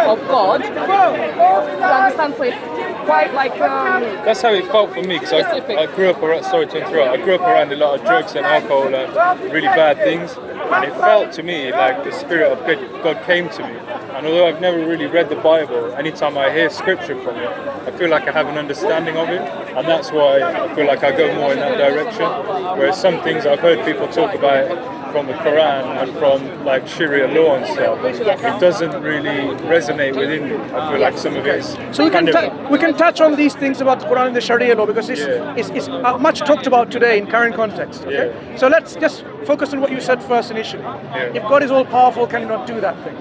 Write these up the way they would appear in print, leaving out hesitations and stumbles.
of God. You understand? So it's quite like That's how it felt for me, because I grew up around, sorry to interrupt, I grew up around a lot of drugs and alcohol and really bad things, and it felt to me like the Spirit of God came to me. And although I've never really read the Bible, anytime I hear scripture from it, I feel like I have an understanding of it, and that's why I feel like I go more in that direction. Whereas some things I've heard people talk about from the Quran and from like Sharia law and stuff, it doesn't really resonate within me. I feel like some of it is. So we can touch on these things about the Quran and the Sharia law, because it's much talked about today in current context. Okay? Yeah. So let's just focus on what you said first initially. If God is all powerful, can he not do that thing?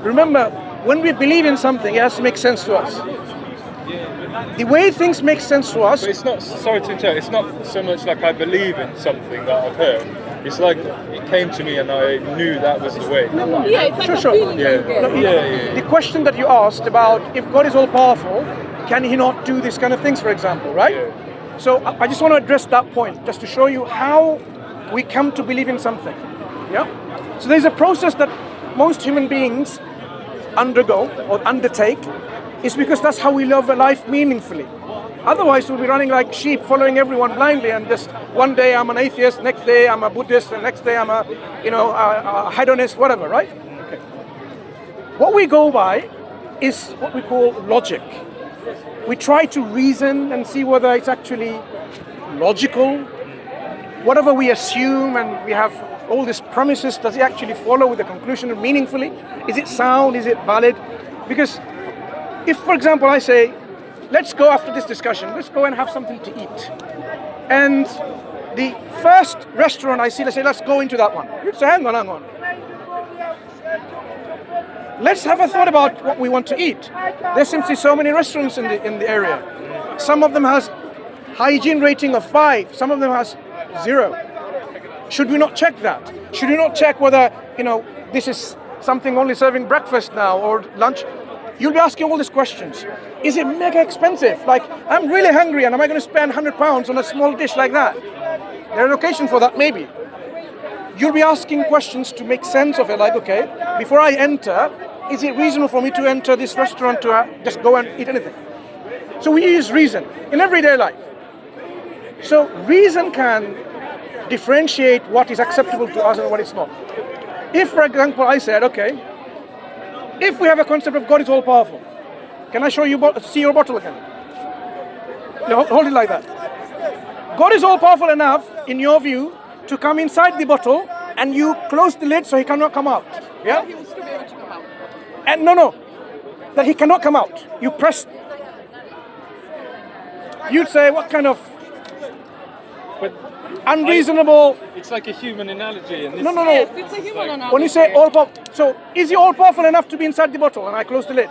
Remember, when we believe in something, it has to make sense to us. The way things make sense to us. But it's not, sorry to interrupt, it's not so much like I believe in something that I've heard. It's like it came to me and I knew that was the way. yeah, it's like a feeling you get. The question that you asked about if God is all powerful, can he not do these kind of things, for example, right? Yeah. So I just want to address that point, just to show you how we come to believe in something. Yeah. So there's a process that most human beings undergo or undertake. It's because that's how we live a life meaningfully. Otherwise, we'll be running like sheep, following everyone blindly, and just one day I'm an atheist, next day I'm a Buddhist, and next day I'm a hedonist, whatever, right? Okay. What we go by is what we call logic. We try to reason and see whether it's actually logical. Whatever we assume, and we have all these premises, does it actually follow with the conclusion meaningfully? Is it sound? Is it valid? Because if, for example, I say, let's go after this discussion, let's go and have something to eat. And the first restaurant I see, let's say, let's go into that one. You'd say, hang on. Let's have a thought about what we want to eat. There's simply so many restaurants in the area. Some of them has hygiene rating of 5, some of them has 0. Should we not check that? Should we not check whether, this is something only serving breakfast now or lunch? You'll be asking all these questions. Is it mega expensive? Like, I'm really hungry and am I going to spend £100 on a small dish like that? There's an occasion for that, maybe. You'll be asking questions to make sense of it, like, okay, before I enter, is it reasonable for me to enter this restaurant to just go and eat anything? So we use reason in everyday life. So reason can differentiate what is acceptable to us and what is not. If, for example, I said, okay, if we have a concept of God is all powerful, can I see your bottle again? No, hold it like that. God is all powerful enough, in your view, to come inside the bottle, and you close the lid so he cannot come out. Yeah? He will still be able to come out. And no, that he cannot come out. You press. You'd say, what kind of unreasonable? It's like a human analogy. And No. Yes, it's a human analogy. When you say all powerful, so is he all powerful enough to be inside the bottle and I close the lid?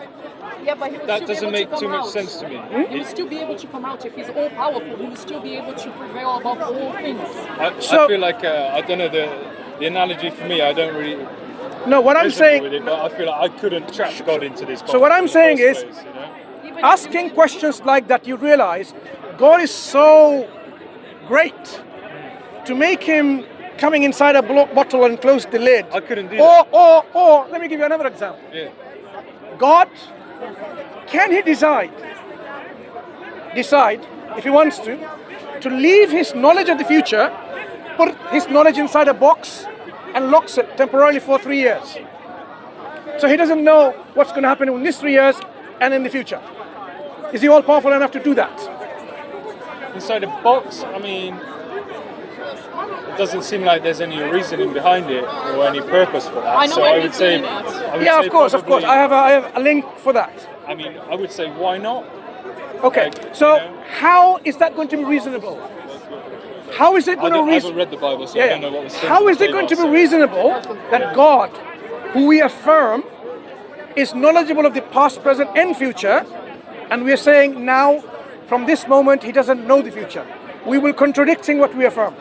Yeah, but he will that still doesn't be able make to too come much out. sense to me. He will still be able to come out if he's all powerful. He will still be able to prevail above all things. I feel like I don't know the analogy for me. I don't really. No, what I'm saying. With it, but I feel like I couldn't trap God into this. So what I'm saying is, place, asking questions like that, you realize God is so great to make him coming inside a bottle and close the lid. I couldn't do that. Or let me give you another example. Yeah. God, can he decide if he wants to leave his knowledge of the future, put his knowledge inside a box and locks it temporarily for 3 years? So he doesn't know what's going to happen in these 3 years and in the future. Is he all powerful enough to do that? Inside a box, I mean, it doesn't seem like there's any reasoning behind it or any purpose for that. I know so where I he's would say, doing it. Yeah, of course. I have a link for that. I mean, I would say, why not? Okay, so how is that going to be reasonable? How is it going to I haven't read the Bible, so I don't know what was said. How is it going to be reasonable that God, who we affirm is knowledgeable of the past, present, and future, and we are saying now, from this moment, he doesn't know the future? We will contradicting what we affirm.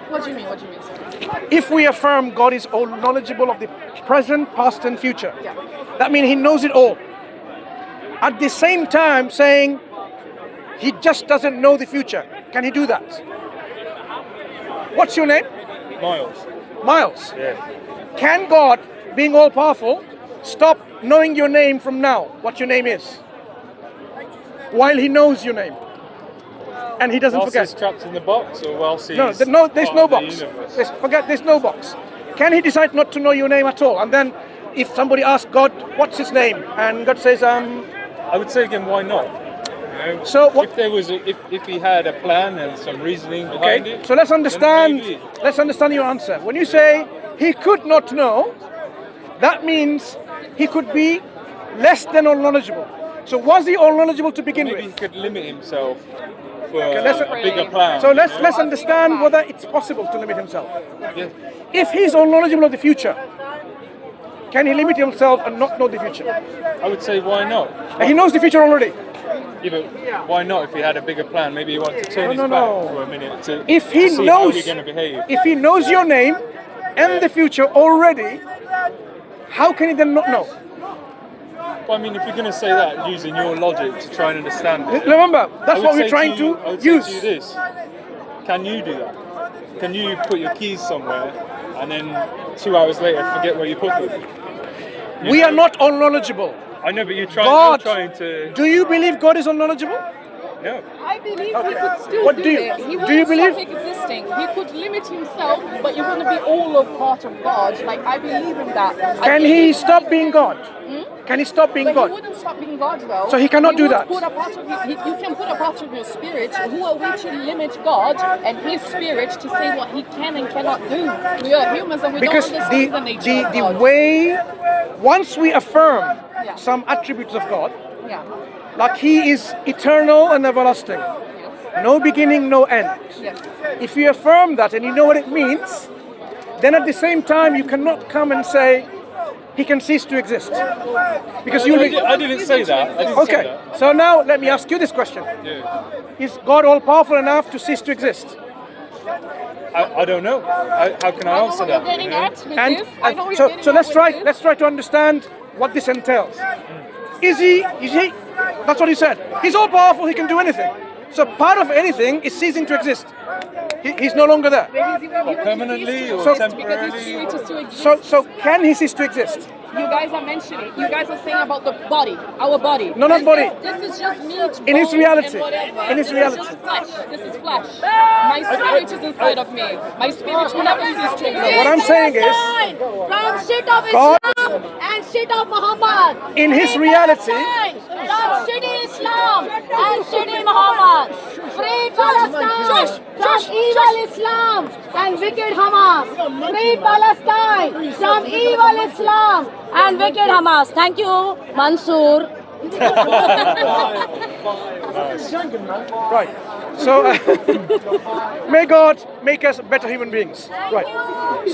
What do you mean? Sir? If we affirm God is all knowledgeable of the present, past, and future, that means he knows it all. At the same time saying he just doesn't know the future. Can he do that? What's your name? Miles. Miles. Yeah. Can God, being all powerful, stop knowing your name from now, what your name is, while he knows your name, and he doesn't Whilst forget. he's trapped in the box, or whilst he's There's part no of the box. universe? There's no box. Can he decide not to know your name at all? And then, if somebody asks God, what's his name? And God says, I would say again, why not? You know, So what- if there was, if he had a plan and some reasoning behind okay, it, so let's then understand. maybe. Let's understand your answer. When you say he could not know, that means he could be less than all knowledgeable. So was he all knowledgeable to begin Maybe he with? could limit himself for let's- a bigger plan. So let's you know? understand whether it's possible to limit himself. Yeah. If he's all knowledgeable of the future, can he limit himself and not know the future? I would say why not? And he knows the future already. Yeah, but why not if he had a bigger plan? Maybe he wanted to turn his No. back for a minute to, If he to see how knows, you're going to behave. if he knows your name and the future already, how can he then not know? Well, I mean, if you're going to say that using your logic to try and understand it, Remember, I that's would what say we're trying you- to I would say use. to you this: can you do that? Can you put your keys somewhere and then 2 hours later forget where you put them? We are not all knowledgeable. I know, but you're God, trying to. do you believe God is all knowledgeable? No. I believe he could still What do do you- it. He do you wouldn't believe- stop existing. He could limit himself, but you wouldn't be all of part of God. Like, I believe in that. Can he stop being God? Can he stop being But God? he wouldn't stop being God, though. So he cannot do would that. Put a part of you can put a part of your spirit. Who are we to limit God and His spirit to say what He can and cannot do? We are humans and we Because don't understand the nature of the God. way, once we affirm Yeah. some attributes of God, Yeah. like he is eternal and everlasting, no beginning, no end. Yes. If you affirm that and you know what it means, then at the same time you cannot come and say he can cease to exist. Because you I didn't say that. I didn't say Okay, that. so now let me ask you this question. Yeah. Is God all powerful enough to cease to exist? I don't know. How can I I know answer what you're that? getting you know? at with And this. I know what you're so, getting so at let's with try this. let's try to understand what this entails. Is he that's what he said. He's all powerful, he can do anything. So part of anything is ceasing to exist. He's no longer there. Permanently or Because temporarily? His spirit is to exist. So can he cease to exist? You guys are mentioning, you guys are saying about the body, our body. No, not body. This is just meat, In his bones, reality. and whatever. In his This reality. is just flesh. This is flesh. My spirit is inside of me. My spirit will never cease to exist. What I'm saying is, from shit of God- Islam and shit of Muhammad. in his Free reality, Palestine from shitty Islam and shitty Muhammad. Free Palestine from evil Islam and wicked Hamas. Free Palestine from evil Islam and wicked Hamas. Thank you, Mansur. right. So may God make us better human beings. Right.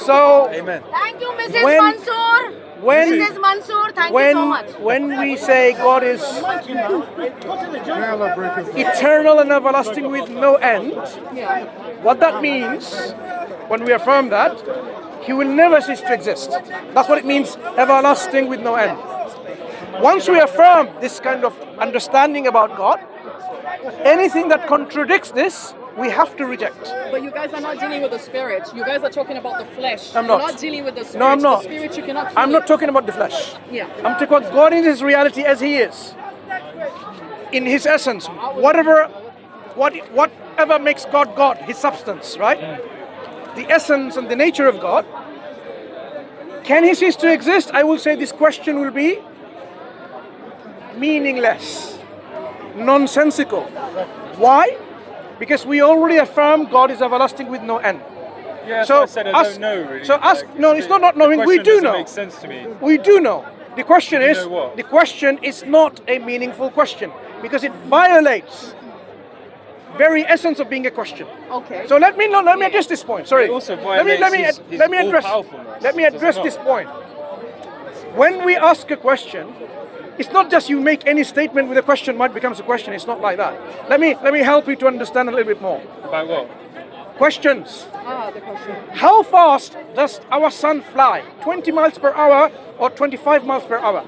So Amen. Thank you, Mrs. When- Mansur. when Mrs. Mansur, thank you so much. when we say God is eternal and everlasting with no end, what that means, when we affirm that, he will never cease to exist. That's what it means, everlasting with no end. Once we affirm this kind of understanding about God, anything that contradicts this, we have to reject. But you guys are not dealing with the spirit. You guys are talking about the flesh. I'm You're not. not dealing with the spirit. No, I'm not. The spirit you cannot I'm feel. not talking about the flesh. Yeah. I'm talking about God in his reality as he is. In his essence, whatever makes God God, his substance, right? The essence and the nature of God. Can he cease to exist? I will say this question will be meaningless, nonsensical. Why? Because we already affirm God is everlasting with no end. Yeah, So so I said I us- don't know really. so us- Like, no, it's not knowing, the we question do doesn't know. make sense to me. We do know. The question You is, know what? the question is not a meaningful question because it violates very essence of being a question. Okay. So let me address this point. Sorry. It also let me violates his address all-powerfulness, let me does it address not? this point. When we ask a question, it's not just you make any statement with a question mark becomes a question. It's not like that. Let me help you to understand a little bit more. About what? Questions. The question. How fast does our sun fly? 20 miles per hour or 25 miles per hour?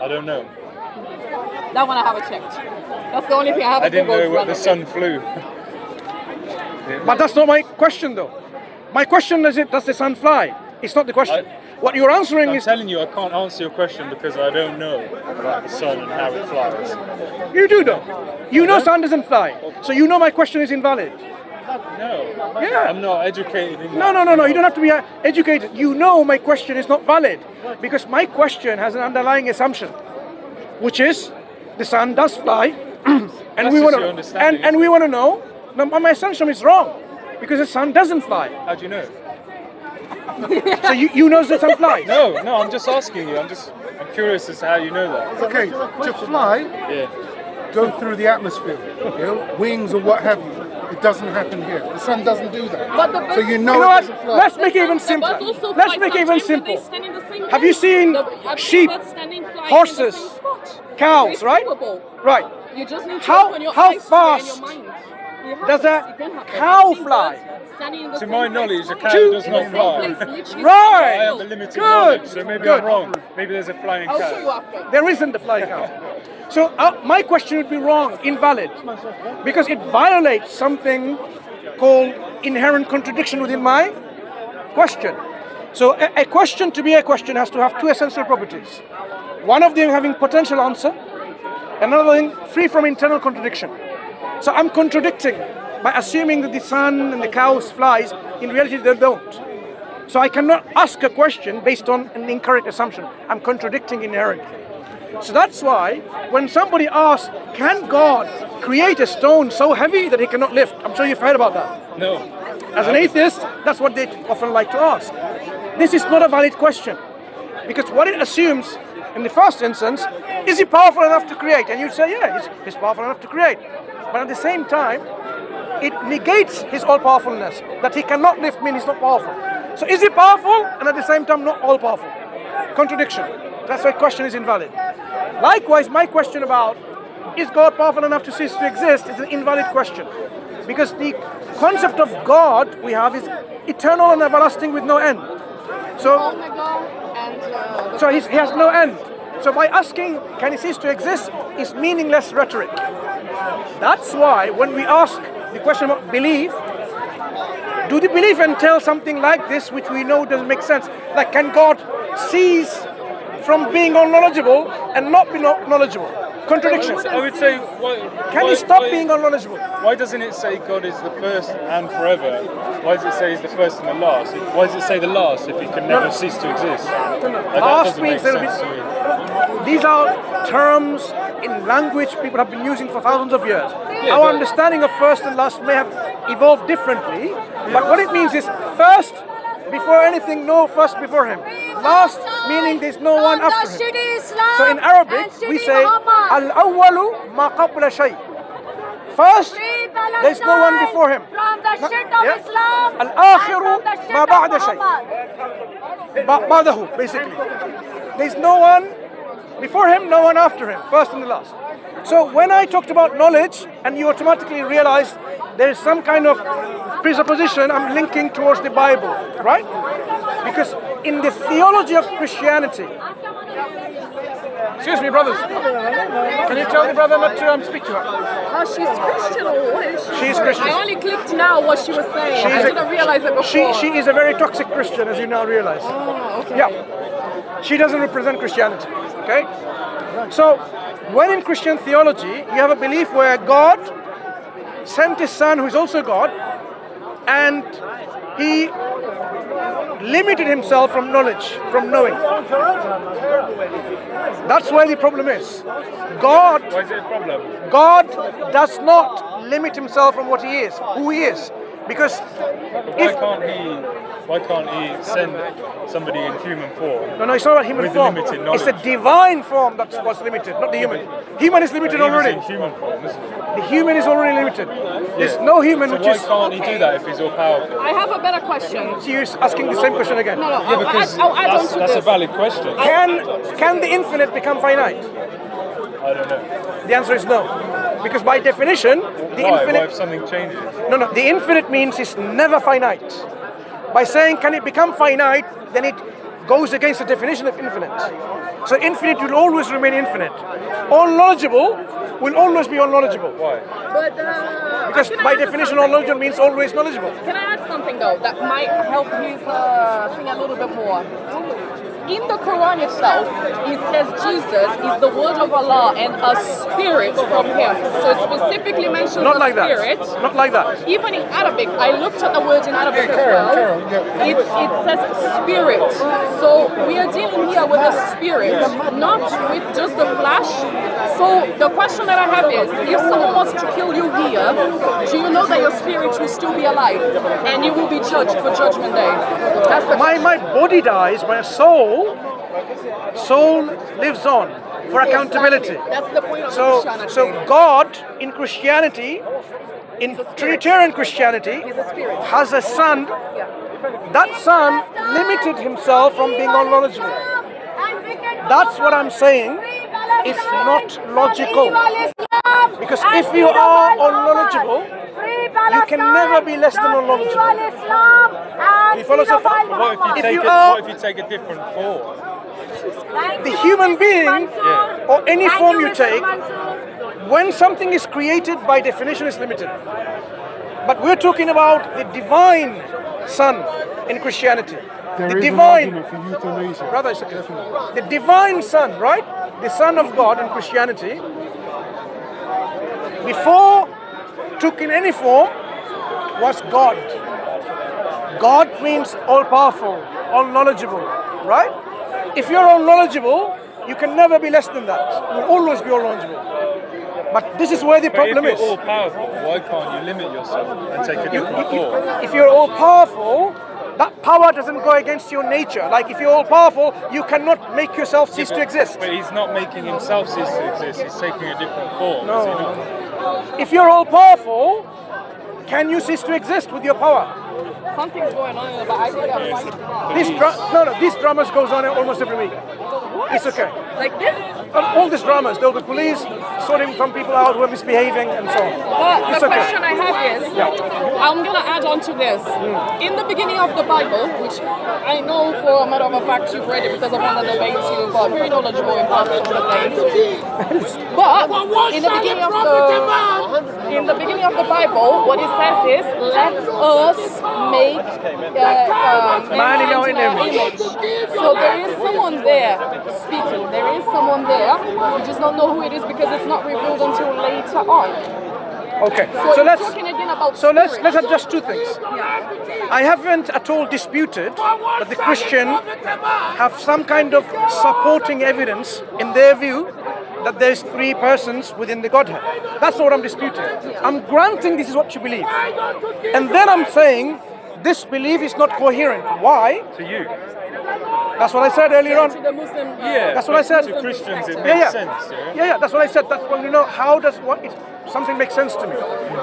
I don't know. That one I haven't checked. That's the only thing I haven't I didn't Googled know what the randomly. sun flew. But that's not my question though. My question is, does the sun fly? It's not the question. What you're answering I'm is... telling you, I can't answer your question because I don't know about the sun and how it flies. You do know. You know sun doesn't fly. So you know my question is invalid. No. Yeah. I'm not educated in No, that. no. You don't have to be educated. You know my question is not valid because my question has an underlying assumption, which is the sun does fly, and we want to and we want to know. No, my assumption is wrong because the sun doesn't fly. How do you know? So you know the sun flies? No, I'm just asking you. I'm curious as to how you know that. Okay, to fly, Yeah. go through the atmosphere, wings or what have you. It doesn't happen here. The sun doesn't do that. So you know it doesn't fly. Let's make it even simpler. Let's make it even simple. Have you seen sheep, horses, cows, right? Right. You just need to How open your how eyes fast and your mind. does a cow fly? To my knowledge, a cow does not fly. Right. I have a limited Good. knowledge, so maybe Good. I'm wrong. Maybe there's a flying I'll show you cow. after. There isn't a flying cow. So my question would be wrong, invalid, because it violates something called inherent contradiction within my question. So a question to be a question has to have two essential properties. One of them having potential answer, another thing free from internal contradiction. So I'm contradicting by assuming that the sun and the cows flies. In reality, they don't. So I cannot ask a question based on an incorrect assumption. I'm contradicting inherently. So that's why when somebody asks, can God create a stone so heavy that he cannot lift? I'm sure you've heard about that. No. As an atheist, that's what they often like to ask. This is not a valid question because what it assumes in the first instance, is he powerful enough to create? And you'd say, yeah, he's powerful enough to create. But at the same time, it negates his all-powerfulness. That he cannot lift means he's not powerful. So is he powerful and at the same time not all-powerful? Contradiction. That's why the question is invalid. Likewise, my question about is God powerful enough to cease to exist is an invalid question. Because the concept of God we have is eternal and everlasting with no end. So he has no end. So by asking, can he cease to exist, is meaningless rhetoric. That's why when we ask the question about belief, do the belief entail something like this which we know doesn't make sense? Like, can God cease from being all-knowledgeable and not be knowledgeable? Contradiction. I would say, Can he stop being all-knowledgeable? Why doesn't it say God is the first and forever? Why does it say he's the first and the last? Why does it say the last if he can never cease to exist? Like, Last that means doesn't make there'll sense be- to me. These are terms in language people have been using for thousands of years. Yeah, Our but- understanding of first and last may have evolved differently, but what it means is first before anything, no first before him. Last meaning there's no one after him. So in Arabic we say al-awwalu ma qabla shay. First, there's no one before him. From the shit of Yeah. Islam. Al-akhiru ma ba'da shay. Ba'dahu, basically. There's no one before him, no one after him. First and the last. So when I talked about knowledge, and you automatically realize there is some kind of presupposition I'm linking towards the Bible, right? Because in the theology of Christianity, excuse me, brothers, can you tell the brother not to speak to her? Oh, she's Christian or what is she? She's Christian. I only clicked now what she was saying. I didn't realize it before. She is a very toxic Christian, as you now realize. Oh, okay. Yeah, she doesn't represent Christianity. Okay, so when in Christian theology you have a belief where God sent his son, who is also God, and he limited himself from knowledge, from knowing. That's where the problem is. Why is it a problem? God does not limit himself from what he is, who he is. Because Why can't he send somebody in human form? No, it's not about human With form. limited It's the knowledge. divine form that's what's limited, not the human. Human is limited He was already. in human form, isn't he? The human is already limited. There's no human So which why is. can't he do that if he's all powerful? I have a better question. So you're asking the same question again. No, Yeah, because I'll add on to that's a this. valid question. Can the infinite become finite? I don't know. The answer is no. Because by definition, the Why? Why infinite. if something changes? No, the infinite means it's never finite. By saying can it become finite, then it goes against the definition of infinite. So infinite will always remain infinite. All knowledgeable will always be all knowledgeable. Why? But Because can I by add definition, all something? knowledgeable means always knowledgeable. Can I add something though that might help his thing a little bit more? in the Quran itself, it says Jesus is the word of Allah and a spirit from Him. So it specifically mentions Not a like spirit. that. Not like that. Even in Arabic, I looked at the word in Arabic as well. It says spirit. So we are dealing here with a spirit, not with just the flesh. So the question that I have is, if someone was to kill you here, do you know that your spirit will still be alive and you will be judged for Judgment Day? That's the My body dies, my soul lives on for accountability. Exactly. That's the point of So Christianity. God in Christianity, in Trinitarian Christianity, has a son. That son limited himself from being all-knowledgeable. That's what I'm saying. It's not logical. Because if you are all-knowledgeable, you can never be less than all-knowledgeable. You follow so far? What if you take a different form? The human being, or any form you take, when something is created, by definition is limited. But we're talking about the divine Son in Christianity. There is divine, an argument for euthanasia. brother, it's okay. The divine Son, right? The Son of God in Christianity, before took in any form, was God. God means all-powerful, all-knowledgeable, right? If you're all-knowledgeable, you can never be less than that. You'll always be all-knowledgeable. But this is where the problem If is. you're all-powerful, why can't you limit yourself and take a different form? If you're all-powerful, that power doesn't go against your nature. Like if you're all-powerful, you cannot make yourself cease to exist. But he's not making himself cease to exist, he's taking a different form, is he not? If you're all-powerful, can you cease to exist with your power? Something's going on in the back. I think I'm fighting. These dramas goes on almost every week. It's okay. Like this? All these dramas, there'll be police sorting some people out who are misbehaving and so on. But It's the okay. question I have is, I'm going to add on to this. In the beginning of the Bible, which I know for a matter of fact you've read it because of one of the debates, you got very knowledgeable in parts of the things. But in the beginning of the Bible, what it says is, let us make Man in our image. So there is someone there speaking. There is someone there. We just don't know who it is because it's not revealed until later on. Okay. So let's talking again about let's spirit. adjust two things. I haven't at all disputed that the Christian have some kind of supporting evidence in their view that there's three persons within the Godhead. That's not what I'm disputing. I'm granting this is what you believe. And then I'm saying this belief is not coherent. Why? To you. That's what I said earlier on. To the Muslim, Yeah, That's what I said. To Christians it makes sense, Yeah, that's what I said. That's when you know how does something make sense to me.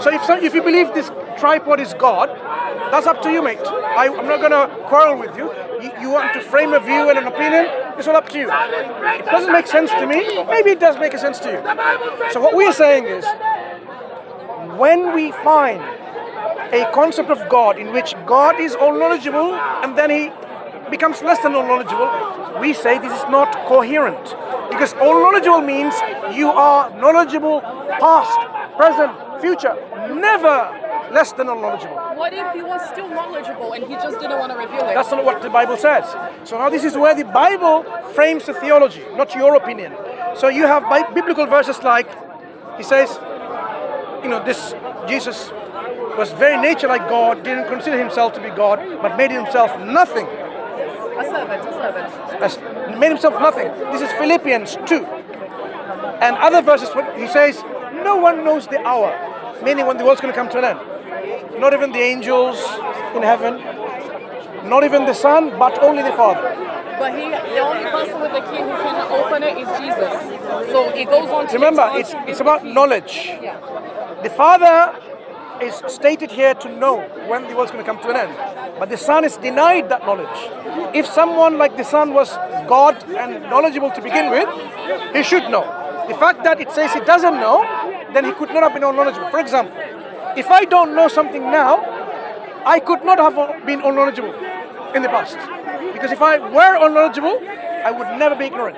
So if you believe this tripod is God, that's up to you, mate. I'm not going to quarrel with you. You want to frame a view and an opinion, it's all up to you. It doesn't make sense to me. Maybe it does make a sense to you. So what we're saying is, when we find a concept of God in which God is all knowledgeable and then he becomes less than all knowledgeable, we say this is not coherent. Because all knowledgeable means you are knowledgeable past, present, future, never less than all knowledgeable. what if he was still knowledgeable and he just didn't want to reveal it? That's not what the Bible says. So now this is where the Bible frames the theology, not your opinion. So you have biblical verses like, he says, this Jesus was very nature like God, didn't consider himself to be God, but made himself nothing. A servant. Made himself nothing. This is Philippians 2. And other verses, he says, no one knows the hour, meaning when the world's going to come to an end. Not even the angels in heaven, not even the Son, but only the Father. But the only person with the key who can open it is Jesus. So it goes on to Remember, later on it's about knowledge. Yeah. The Father is stated here to know when the world's going to come to an end. But the Son is denied that knowledge. If someone like the Son was God and knowledgeable to begin with, he should know. The fact that it says he doesn't know, then he could not have been all knowledgeable. For example, if I don't know something now, I could not have been all knowledgeable in the past. Because if I were all knowledgeable, I would never be ignorant.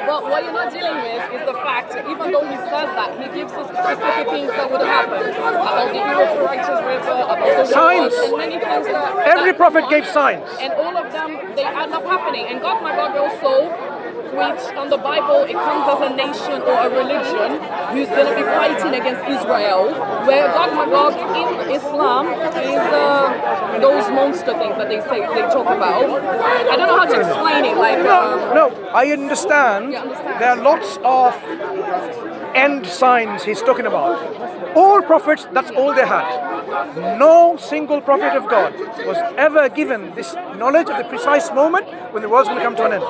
But what you're not dealing with is the fact, even though he says that, he gives us specific things that would happen about the Euphrates River, about the Signs. wars, and many things that Every prophet gave signs. and all of them, they end up happening. And God, my God, also, which on the Bible, it comes as a nation or a religion who's going to be fighting against Israel, where God, my God, in Islam is those monster things that they talk about. I don't know how to explain it. Like No, I understand. You understand. There are lots of end signs he's talking about. All prophets, that's all they had. No single prophet of God was ever given this knowledge of the precise moment when the world's going to come to an end.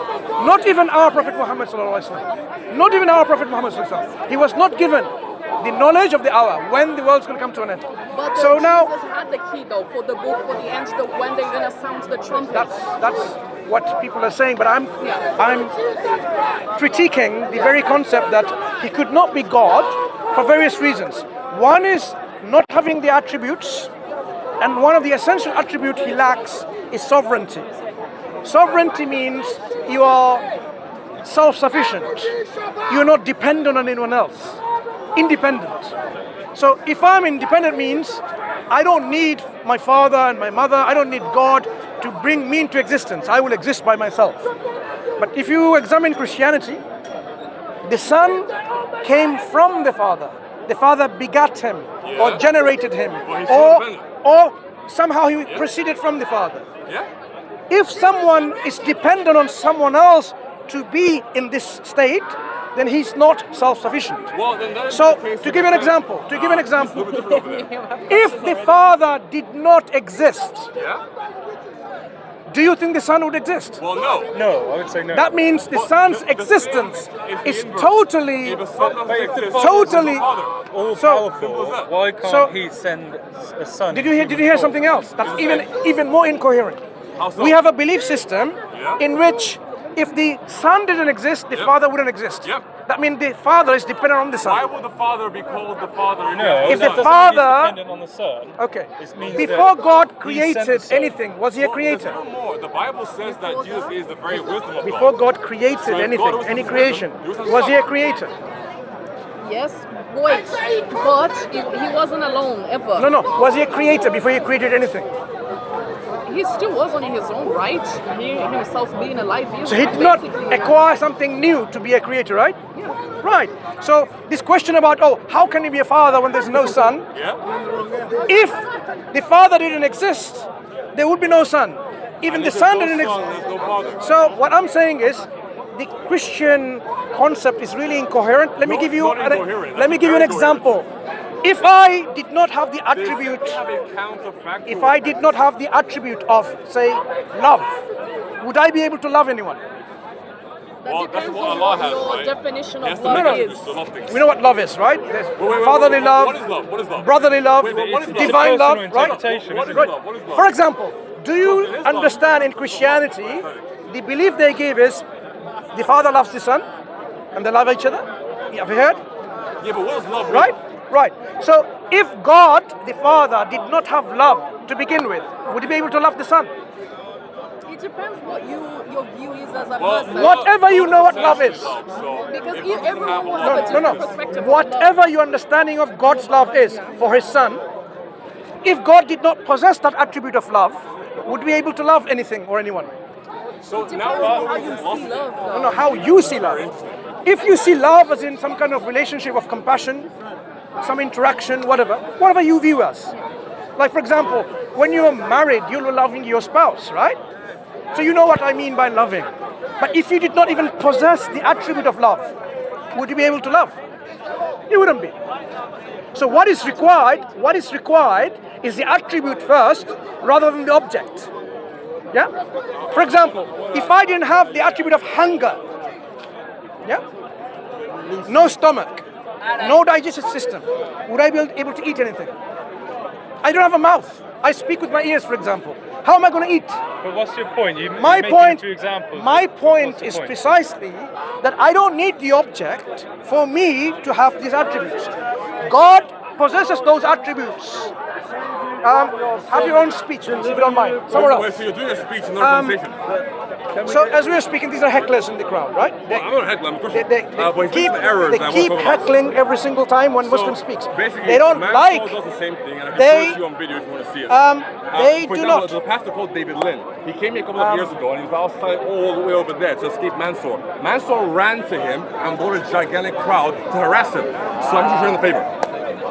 Not even our Prophet Muhammad sallallahu alaihi wasallam. Not even our Prophet Muhammad sallallahu alaihi wasallam. He was not given the knowledge of the hour when the world's going to come to an end. But So now Jesus had the key though for the book, for the end, when they're going to sound the trumpet. that's what people are saying, but I'm critiquing the very concept that he could not be God for various reasons. One is not having the attributes, and one of the essential attributes he lacks is sovereignty. Sovereignty means you are self-sufficient. You're not dependent on anyone else. Independent. So if I'm independent means I don't need my father and my mother, I don't need God to bring me into existence. I will exist by myself. But if you examine Christianity, the Son came from the Father. The Father begat him or generated him, or somehow he proceeded from the Father. If someone is dependent on someone else to be in this state, then he's not self-sufficient. So, to give an example, if the Father did not exist, do you think the Son would exist? Well, no. No, I would say no. That means the Son's existence is totally. All powerful. Why can't he send a son? Did you hear something else? That's even more incoherent. We have a belief system in which if the Son didn't exist, the Father wouldn't exist. That means the Father is dependent on the Son. Why would the Father be called the Father? No, if the that doesn't mean Father, he's dependent on the Son. okay, It means before that God he created sent the Son. anything, was he a creator? There's no more. The Bible says that Jesus is the very wisdom of Before God. God created So if God anything, was any his creation, wisdom, he was his was he a son. creator? Yes, wait, but he wasn't alone ever. No. Was he a creator before he created anything? He still wasn't in his own right. He himself being alive. So he did not acquire something new to be a creator, right? Yeah. Right. So this question about, how can he be a father when there's no son? If the Father didn't exist, there would be no son. Even the Son didn't exist. So what I'm saying is, the Christian concept is really incoherent. Let me give you an example. If I did not have the attribute, of, say, love, would I be able to love anyone? That depends that's what on Allah what has, your right? definition Yes, of the love mechanism is. is to love things. We know what love is, right? There's wait, fatherly love, what is love? What is love? brotherly love, what is love? divine love, It's a personal right? interpretation, What is isn't it? love? What is love? For example, do you understand in Christianity, the belief they give is the Father loves the Son and they love each other? Have you heard? Yeah, but what is love? Right. So if God, the Father, did not have love to begin with, would he be able to love the Son? It depends what your view is as a Well, person. Whatever you know what love is. Because everyone will have a different perspective of Whatever love. your understanding of God's love is for his Son, if God did not possess that attribute of love, would we be able to love anything or anyone? So It now depends we're on how going you to see philosophy. love. I don't Though. know how you see love. If you see love as in some kind of relationship of compassion, some interaction, whatever you view as. Like for example, when you are married, you're loving your spouse, right? So you know what I mean by loving. But if you did not even possess the attribute of love, would you be able to love? You wouldn't be. So what is required is the attribute first rather than the object. Yeah? For example, if I didn't have the attribute of hunger, no stomach, no digestive system, would I be able to eat anything? I don't have a mouth. I speak with my ears, for example. How am I going to eat? But what's your point? My point What's is the point? precisely that I don't need the object for me to have these attributes. God possesses those attributes. Have your own speech, if you don't mind. Somewhere Wait, else. so you're doing a speech and not a conversation? So as we were speaking, these are hecklers in the crowd, right? I'm not a heckler, I'm a Christian. They but he's keep, making errors they that keep we're talking about. heckling every single time when Muslim speaks. Basically, They don't Mansur like. does the same thing, and I can they- show you on video if you want to see it. They for do example, not. there's a pastor called David Lynn. He came here a couple of years ago, and he was outside all the way over there to escape Mansur. Mansur ran to him and brought a gigantic crowd to harass him. So I'm just returning the favor.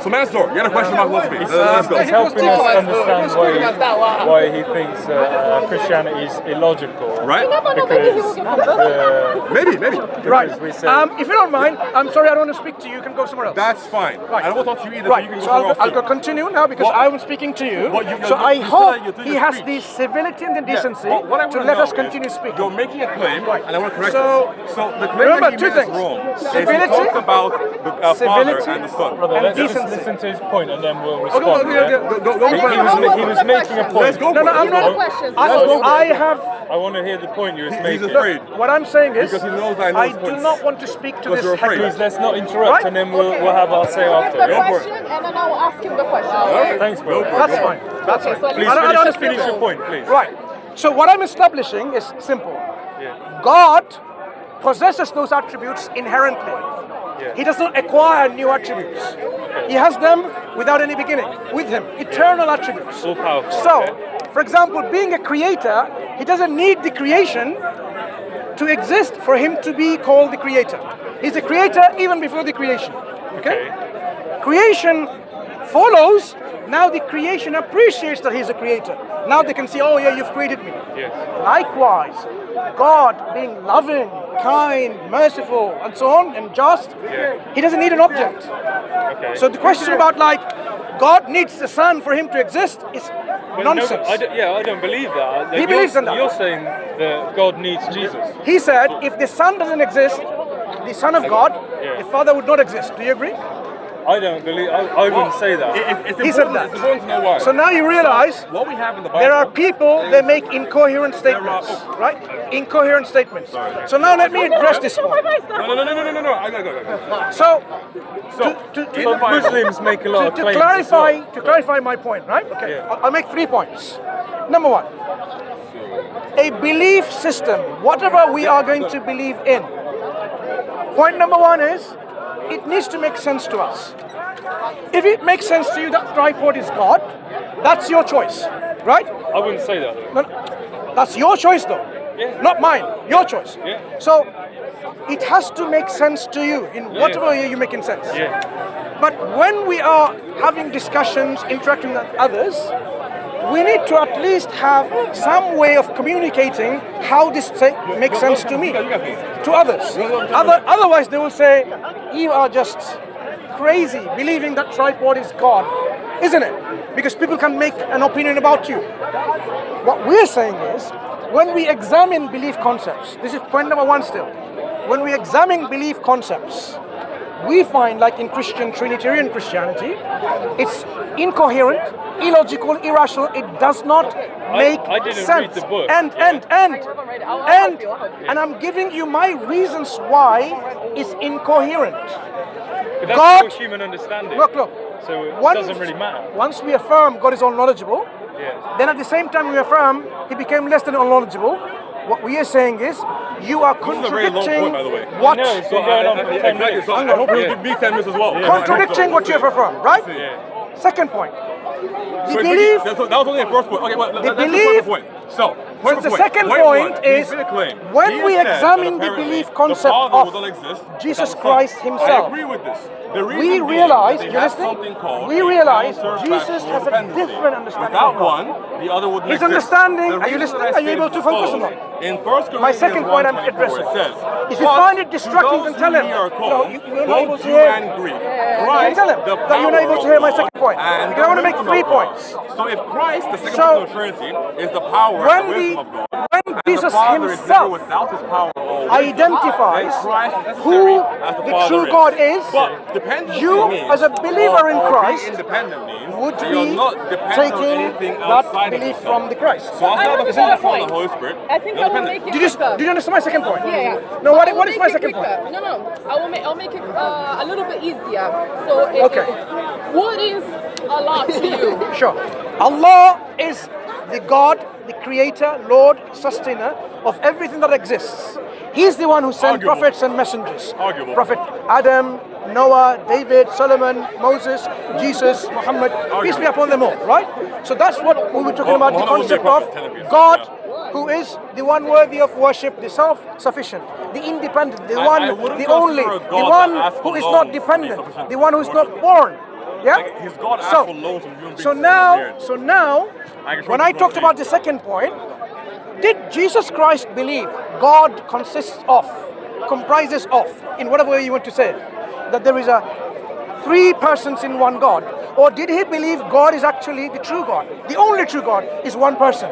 So Mansur, you had a question about philosophy. Let's go. It's helping us understand why he thinks Christianity is illogical. Right? Because Maybe. Right. we say If you don't mind, I'm sorry, I don't want to speak to you. You can go somewhere else. That's fine. Right. I don't want to talk to you either, Right. so you can go So somewhere I'll else. go continue now because What- I'm speaking to you. What you- So you- I you hope said you're doing he your has speech. the civility and the decency Yeah, what I to wanna let know us is, continue speaking. You're making a claim, Right. and I want to correct So, it. So the claim remember that he two made is things. wrong. Is he Civility, talked about the father civility, and the son. brother, and let's just decency. listen to his point and then we'll Okay, respond. okay, yeah? okay. Go He was making a point. Let's go. No, I'm not. questions. I have. I want to hear the point you was He's making. afraid. What I'm saying is, Because he knows I know his do points. not want to speak to Because this you're afraid. heckler. Please, let's not interrupt Right? and then we'll have our say The after. Go for it. question, and then I'll ask him the question. Thanks, bro. That's fine. That's Okay, fine. so Please I don't finish, want to finish speak your to- point, please. Right. So what I'm establishing is simple. Yeah. God possesses those attributes inherently. Yeah. He does not acquire new attributes. He has them without any beginning, with him, eternal attributes. All powerful. So, okay? for example, being a creator, he doesn't need the creation to exist for him to be called the creator. He's the creator even before the creation. Okay? Creation follows. Now the creation appreciates that he's a creator. Now they can see, oh yeah, you've created me. Yes. Likewise, God being loving, kind, merciful, and so on, and just, Yeah. he doesn't need an object. Okay. So the question about like, God needs the sun for him to exist is But nonsense. No, I don't believe that. He believes in that. You're saying that God needs Jesus. He said, if the sun doesn't exist, the Son of God, Yeah. the Father would not exist. Do you agree? I don't believe. I wouldn't say that. He said that. It's important to know why. So now you realize what we have in the Bible. there are people that make incoherent statements, right? Incoherent statements. So now let me address this one. No. I gotta go. So, So, to- in the Bible, Muslims make a lot of to claims. clarify, as well. to clarify my point, right? Okay, Yeah. I'll make 3 points. Number one, a belief system, whatever we are going to believe in. Point number one is, it needs to make sense to us. If it makes sense to you that tripod is God, that's your choice, right? I wouldn't say that. No, that's your choice though, Yeah. not mine, your choice. Yeah. So, it has to make sense to you in whatever way you're making sense. Yeah. But when we are having discussions, interacting with others, we need to at least have some way of communicating how this makes sense to me, to others. Otherwise, they will say, you are just crazy believing that tripod is God, isn't it? Because people can make an opinion about you. What we're saying is, when we examine belief concepts, this is point number one still, when we examine belief concepts, we find, like in Christian Trinitarian Christianity, it's incoherent, illogical, irrational. It does not make I didn't sense. read the book. And I'm giving you my reasons why it's incoherent. But that's God- your human understanding. Look. So it Once- doesn't really matter. Once we affirm God is all knowledgeable, Yeah. then at the same time we affirm he became less than unknowledgeable. What we are saying is, you are This is a very long contradicting point, by the way. what I know, it's been going on for 10 Exactly. minutes. So I hope you give me 10 minutes as well. contradicting what you have affirmed, right? Yeah. Second point. So The belief. that was only the first point. Okay, well, let's belief- the point. So, the second point is, when we examine the belief concept of Jesus Christ himself, I agree with this. we realize, you listening? We realize Jesus has a different understanding Without of God. one, the other wouldn't His exist. understanding- The are you reason listening? I Are you say able is to focus or because not? In 1 Corinthians My second point I'm 1:24, addressing. it says, If you "But find it to distracting, those then tell who him. ye are No, called, you're not both able to Jew hear. and Greek, You Christ, tell him the that you're not able to power hear my of second God point. and Because I want to the make wisdom 3 of God." points. So if Christ, the second So, person of the Trinity, is the power when and the wisdom of God, when and Jesus the Father is never himself without his power or wisdom, identifies then Christ is necessary who as the the Father true is. God is, But dependency you, means, as a believer in or Christ, being independent means would that be you're not dependent on taking anything that outside belief of from the Christ. So outside I of the have Father, a Son, and point. the Holy Spirit, I think you're I will dependent. make it Do you quicker. understand my second point? Yeah. No, I will what is make my it second quicker. point? No. I'll make it a little bit easier. So, Okay. what is Allah to you? Sure. Allah is the God, the creator, Lord, sustainer of everything that exists. He's the one who sent Arguable. prophets and messengers. Arguable. Prophet Adam, Noah, David, Solomon, Moses, Jesus, Muhammad, peace be upon them all, right? So that's what we were talking about, the Muhammad was a concept prophet, of technically, God, yeah. who is the one worthy of worship, the self-sufficient, the independent, the one, wouldn't the only, consider a the God one that asks who for is loans not to be dependent, sufficient the one who is for not worship. born. Yeah. Like, his God asked for loans from human beings. So It's now, weird. when I talked about the second point, did Jesus Christ believe God comprises of, in whatever way you want to say it, that there is a three persons in one God? Or did he believe God is actually the true God? The only true God is one person.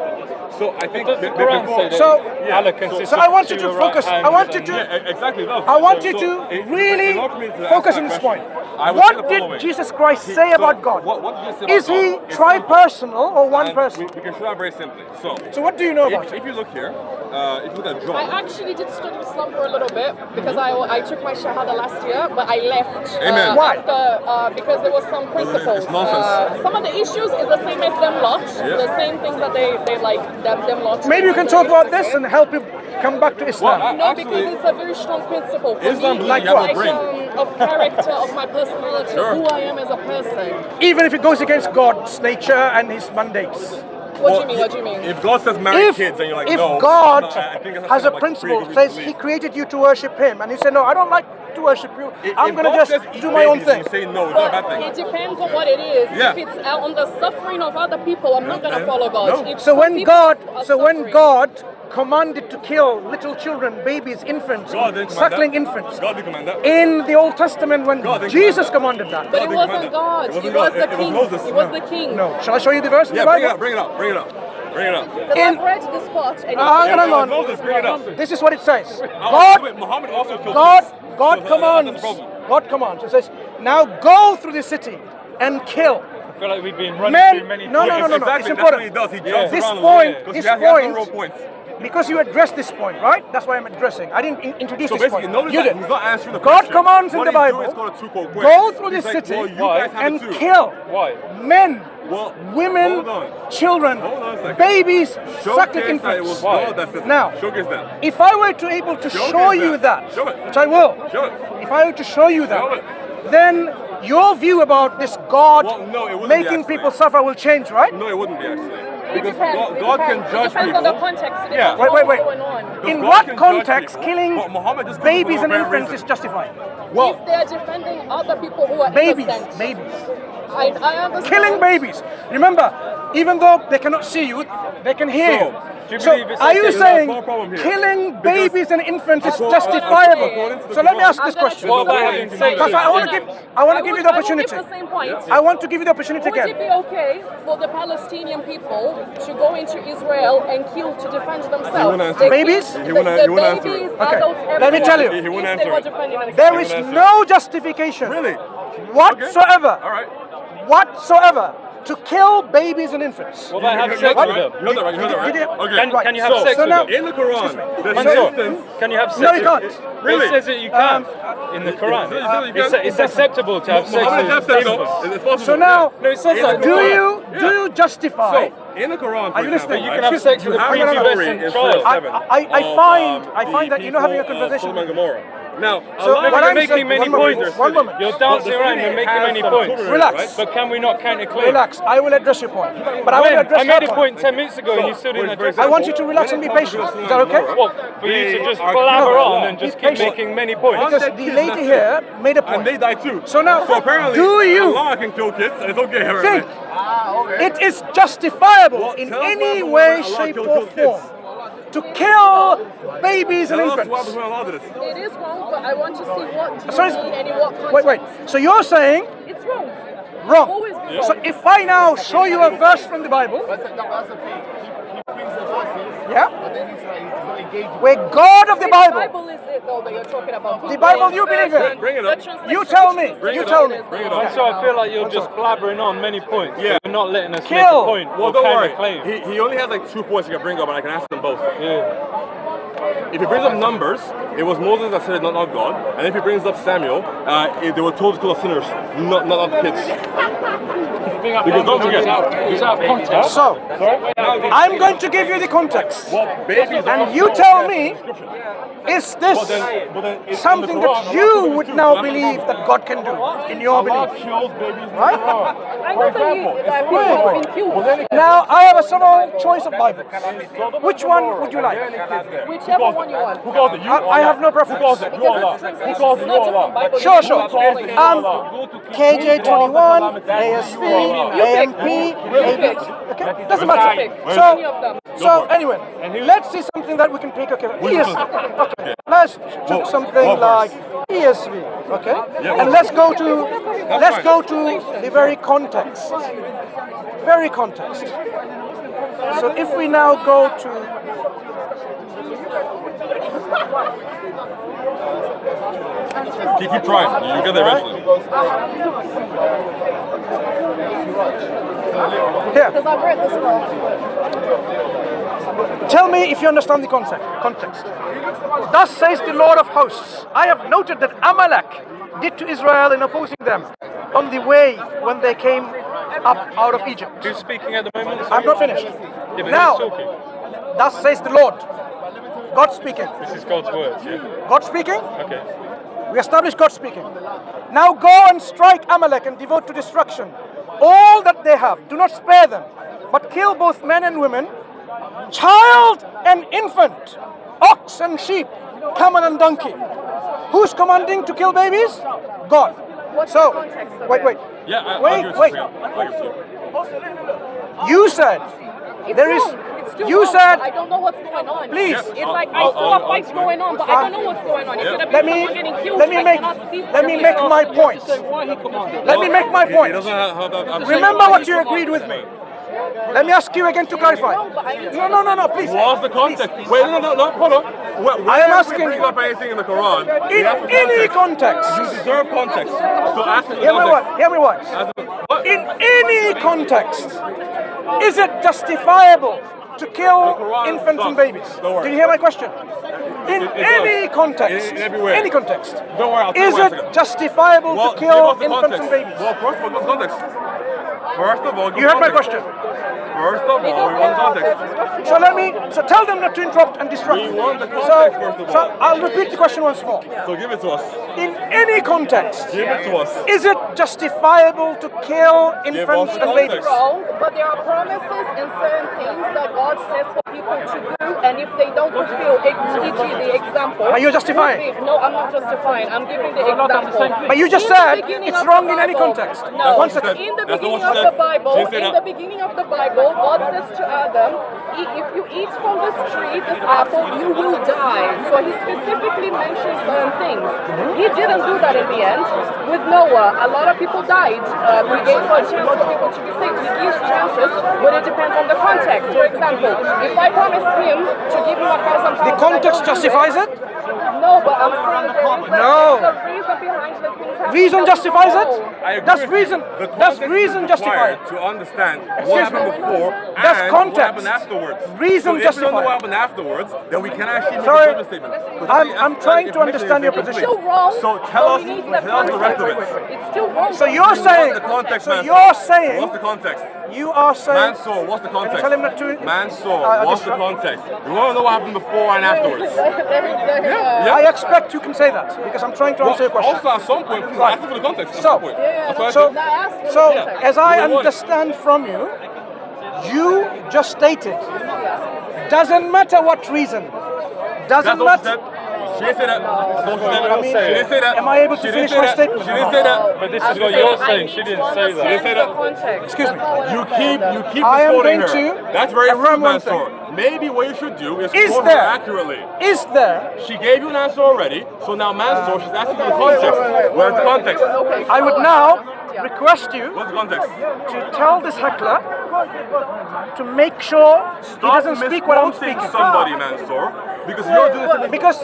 So I think Does the Quran say that So- Allah consists So I of want you two to right focus. hands I want you and- to. Yeah, exactly. No. I want you So, to really in order for me to focus answer on this that point. question, I would say the What did following. Jesus Christ He- say so about God? what did he say about Is he God? It's tri-personal or one And person? We can show that very simply. So what do you know about if it? you look here, if you look at John. I actually did study Islam for a little bit because I took my Shahada last year, but I left. Amen. Why? After, because there was some principles. It's nonsense. Some of the issues is the same as them lot. Yeah. The same things that they like them lot. Maybe you can talk about this and help you come back to Islam. Well, No, Actually, because it's a very strong principle. For Islam me, believes it's you have a like brain. of character, of my personality, Sure. who I am as a person. Even if it goes against God's nature and his mandates. What do you mean? What do you mean? If God says marry kids and you're like, if no. God no, I think that's has kind a of like principle, pretty good says reason he to created you to worship him, and you say, no, I don't like to worship you, believe. I'm If going to God just says eat do my own babies thing. and you say no, it's not a bad But thing. it depends on what it is. Yeah. If it's on the suffering of other people, I'm not going to then follow God. no. If So some when people God, are so when suffering- God commanded to kill little children, babies, infants, God didn't command suckling that. infants, God didn't command that. in the Old Testament when God didn't Jesus command commanded that. But it didn't wasn't command that. God. It wasn't It was God. the It was king. Moses. It was the king. No, shall I show you the verse in Yeah, the bring it Bible? up, bring it up, bring it up. Bring it up. Because In- I've read the spot. And Hang on. Moses, bring it up. This is what it says. God, God, Muhammad also killed God, kids. God So commands. that's the problem. God commands. It says, now go through the city and kill. I feel like we've been running Men- through many no, no, points. no, no, no. Exactly, It's that's what important. he does. He jumps This around point, because this he has no point, real points. because you addressed this point, right? That's why I'm addressing. I didn't introduce So this basically, point. notice You that did. he's not answering the God question. commands in What the he's Bible, doing is called a two-quote quiz. go through the He's like, city well, you guys have and it too. kill Why? men, Well, women, hold on. children, Hold on a second. babies, suckling Showcase that it was infants. Why? God that said Now, showcase that. if I were to able to Showcase show you that. that, Show it. which I will, Show it. if I were to show you Show it. that, then your view about this God Well, no, it wouldn't be making actually. people suffer will change, right? No, it wouldn't be actually. It Because depends. God can judge It depends people. on the context. It Yeah. depends on Wait. what's going on. Because In God what can judge context people, killing but Muhammad just babies for and a very infants reason. is justified? Well, If they're defending other people who are Babies, innocent, babies. I understand. Killing babies. Remember, even though they cannot see you, they can hear So, you. do you So, believe it's are you okay? saying There's no problem here. killing Because- babies and infants is According- justifiable? according to the So let me Quran- ask this question. What about having sex Because with I want to them? give, I want to give you the I will opportunity. give the same point. I want to give you the opportunity Would it again. be okay for the Palestinian people to go into Israel and kill to defend themselves? wouldn't answer The it. Babies? kids, He wouldn't- the he wouldn't answer babies, it. Okay, adults, let me tell everyone, you. He wouldn't if they answer were it. defending themselves. There I is wouldn't no justification really? whatsoever, All right. whatsoever, to kill babies and infants. What about have You sex heard with that right? them? You heard that right? You heard that right? Did you- Okay. Can you have So- sex so with now- them? In the Quran, there's Mansur, an instance. can you have sex No, with you them? can't. Really? It says that you can in the It Quran. says you can? It's acceptable to have sex Muhammad with has said so. infants. It's possible. So now, No, it says In that. the do Quran. you justify? So, in the Quran, for Are you listening? example, You can have sex with you a have a prepubescent story in child. Surah 7 I of, find that you're not having a people of conversation. Sodom and Gomorrah. Now, So Allah what You're I'm making saying- many one moment, points. one moment. You're dancing around and making many points. Relax. But can we not counter claim? Relax. I will address your point. But I want to When? address I made your a point 10 minutes ago and you still didn't address I it. want you to relax and be patient. Is that okay? What, for you to just are blabber killed by on law. and just Be keep patient. making many points? Because Undead the kids, lady that's here made a And they point. die too. So now, so apparently, do you Allah can kill kids, and it's okay. Right? think it is justifiable Well, in tell us any what way, happened when Allah shape, killed or kids. form to kill babies and Tell us what happens infants? when Allah did it. It is wrong, but I want to see what do you Sorry, mean and in what context. wait. So you're saying It's wrong. wrong. Always be wrong. So if I now show you a verse from the Bible, yeah, where God of the Which Bible, Bible is it though that you're talking about? The Bible you believe in. Bring it up. The translation. you tell me. Bring You it tell up. me. Bring it up. And so I feel like you're just blabbering on many points. Yeah. But you're not letting us make Kill. a point Well, or don't counter worry. claim. He only has like 2 points he can bring up, and I can ask them both. Yeah. If he brings up Numbers, it was Moses that said it, not God. And if he brings up Samuel, they were told to call us sinners, not kids. Because don't forget, It's out of context. So, I'm going to give you the context. And you tell me, is this something that you would now believe that God can do in your belief? Right? I know that people have been killed. Now, I have a several choice of Bibles. Which one would you like? Whichever one you want. I have no preference. Sure, sure. KJ21, ASV, AMP, AB. Okay, doesn't matter. So anyway, let's see something that we can pick. Okay, ESV. Okay, let's choose something like ESV. Okay, and let's go to the very context. Very context. So if we now go to keep trying. You get there eventually. here, Because I've read this one. tell me if you understand the context. Thus says the Lord of hosts, I have noted that Amalek did to Israel in opposing them on the way when they came up out of Egypt. Who's speaking at the moment? I'm not finished. Yeah, but Now, who's talking? thus says the Lord. God speaking. This is God's words, yeah? God speaking? Okay. We establish God speaking. Now go and strike Amalek and devote to destruction all that they have. Do not spare them, but kill both men and women, child and infant, ox and sheep, camel and donkey. Who's commanding to kill babies? God. So, wait. Yeah, Wait. You said there is. You said. I don't know what's going on. Please. It's like I saw a fight going on, but I don't know what's going on. It could have been someone getting killed. Let me make my point. Let me make my point. Remember what you agreed with me. Let me ask you again to clarify. No, please. What's the context? Wait, no, hold on. I am asking bring you. up anything in the Quran. In any context. You deserve context. So ask me the Hear me context. what? In any context, is it justifiable to kill infants and babies? Don't worry. Did you hear my question? In any context, In everywhere. any context, Don't worry, I'll tell is you it justifiable to give kill us the infants context. and babies? Well, first of all, context. First of all, You heard my question. First of all, we want context. So tell them not to interrupt and distract. We want the context, first of all. So I'll repeat the question once more. So give it to us. In any context, Give it to us. is it justifiable to kill infants the and babies? context. Wrong, but there are promises and certain things that God says for people to do, and if they don't fulfill, e.g. the example. Are you justifying? No, I'm not justifying. I'm giving the example. But you just In the said beginning it's of wrong the in any Bible- context. No, One second. in the That's not beginning what of she the said. Bible, She said in that. the beginning of the Bible, God says to Adam, if you eat from this tree, this apple, you will die. So he specifically mentions certain things. He didn't do that in the end. With Noah, a lot of people died. We gave a chance for people to be saved. He gives chances, but it depends on the context. For example, if I promise him to give him £1,000, The context justifies it? No, but I'm saying there is a reason behind the things happening. Reason justifies it? I agree Does with you. reason The does context reason is justify required it? to understand Excuse what happened me. before That's and context. what happened afterwards. Reason so if we don't justify know it. what happened afterwards, then we can actually make Sorry, a judgment statement. I'm trying to understand your position. Still wrong. So tell but us we need that the rest of it. context. It's still wrong. So you're saying What's the context, so Mansur? you're saying What's the context? you are saying Mansur, what's the Can you context? tell him not to Mansur, I what's the disrupt- context? We want to know what happened before and afterwards. I expect you can say that because I'm trying to answer your question. Also, at some point, please ask for the context. At So- some point. That's what I So, said. so Yeah. as I We want it. understand from you, you just stated, doesn't matter what reason, That's doesn't what she matter. said. She didn't say that. That's what she said. I mean, She didn't say that. am I able to She didn't finish say my that. statement? She didn't say that. But this is what you're saying. She didn't say that. Didn't say that. Excuse me. You keep I am misquoting going her. to That's very affirm rude, one Mansur. Maybe what you should do is Is quote there- her accurately. Is there? She gave you an answer already, so now Mansur, she's asking for the context. Where's the context? I would now request you What's the context? to tell this heckler to make sure he doesn't speak what I'm misquoting speaking. somebody, Mansur, because you're doing something. Because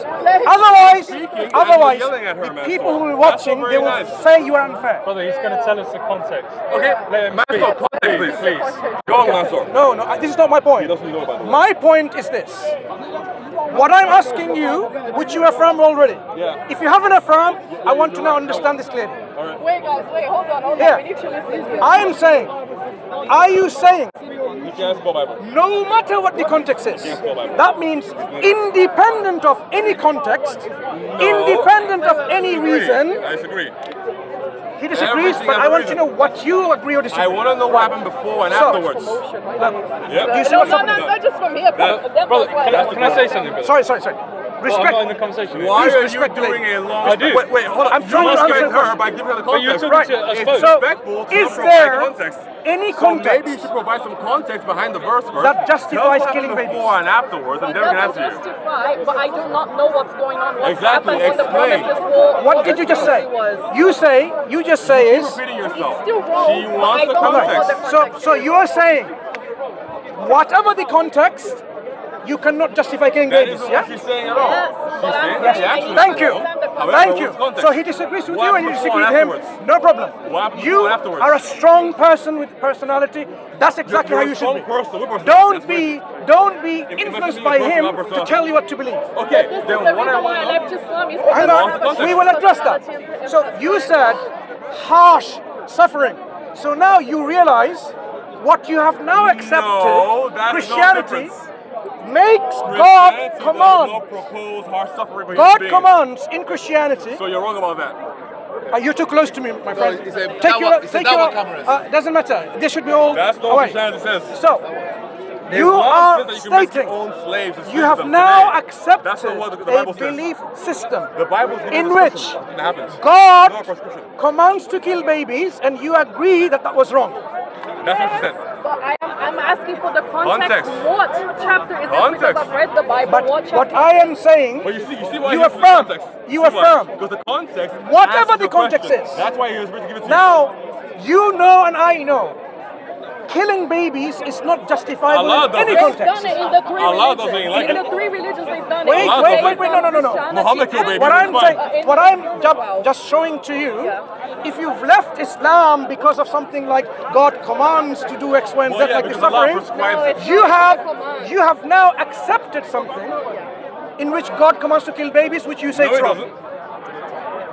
otherwise, Speaking otherwise, and yelling at her, the man. people who are That's not watching, very they will nice. say you are unfair. Brother, he's going to tell us the context. Okay, Let him Mansur, speak. context, please. Please. Go on, Mansur. No, this is not my He point. doesn't know, by the way. My point is this. What I'm asking you, which you affirm already. Yeah. If you haven't affirmed, I want to now understand this clearly. Wait, guys, wait, hold on. Yeah. We need to listen here. I am saying, are you saying, You can't spell Bible. no matter what the context is, Yes, Bible. that means independent of any context, independent of any reason, I disagree. he disagrees, Everything but has I a want to reason. know what you agree or disagree. I want to know what happened before and So- afterwards. Yep. Do you see No, what's no, happening? no, not just from here. That Brother, was can I say something, brother? Sorry. Well, I'm not in the Respect. conversation. Why Please are you respect doing ladies. a long... I do. Wait, hold on. I'm You trying to must answer get the her question. by giving her the But you're context. talking Right. to us It's both. So, respectful to is provide there context. any So maybe you context should provide some context behind the verse first. that justifies Tell us killing what happened babies? before and afterwards, and It then we can doesn't answer you. justify, but I do not know what's going on. What's Exactly, happened in the explain. promises war. What did you just say? You just say You're is, repeating yourself. Still wrong, She but wants I the don't know context. what the so context is. you are saying, whatever the context, you cannot justify killing That babies, isn't yeah? what she's saying at all. Yes, She's but I'm saying saying that she I actually need Thank to you. understand the However, Thank what's you. context? So he disagrees with What you and you happened disagree with before him. and afterwards? No problem. What happened You before and afterwards? are a strong person with personality. That's exactly You're how a you should be. strong person with personality. Don't be If influenced you by be a person him without to personality. tell you what to believe. Okay, This is then the what I reason why want I to know... left Islam is Hang because I on, have a we will address that. personality and So you said harsh suffering. So now you realize what you have now accepted, No, that's Christianity, no difference. makes Christianity God does command. not propose harsh suffering for human God beings. commands in Christianity. So you're wrong about that. You're too close to me, my friend. it's a dawah cameras. Doesn't matter. They should be all That's not what away. Christianity says. So you Islam are says that you can make stating your own slaves and you have them now today. accepted That's not what the a Bible says. belief system The Bible's giving in us which prescription. It happens. God No prescription. commands to kill babies, and you agree that that was wrong. That's what she said. But I'm asking for the context. Context. What chapter is this? Context. Because I've read the Bible. But what chapter? what I am saying, But you see why You he has to give affirm. context. You See why? affirm. Because the context. Whatever answers the your context question. is. That's why he was supposed to give it to now you know and I know, killing babies is not justifiable Allah in any doesn't. They've context. done it in the three Allah religions. doesn't like in it. the three religions they've done Wait, it. Allah wait, doesn't. wait, no. Muhammad killed babies. What I'm It's saying, fine. what I'm just showing to you, if you've left Islam because of something like God commands to do X, Y, and Z, Well, yeah, like the because Allah suffering, prescribes No, it. it's you not have a command. you have now accepted something in which God commands to kill babies, which you say No, is he wrong. doesn't.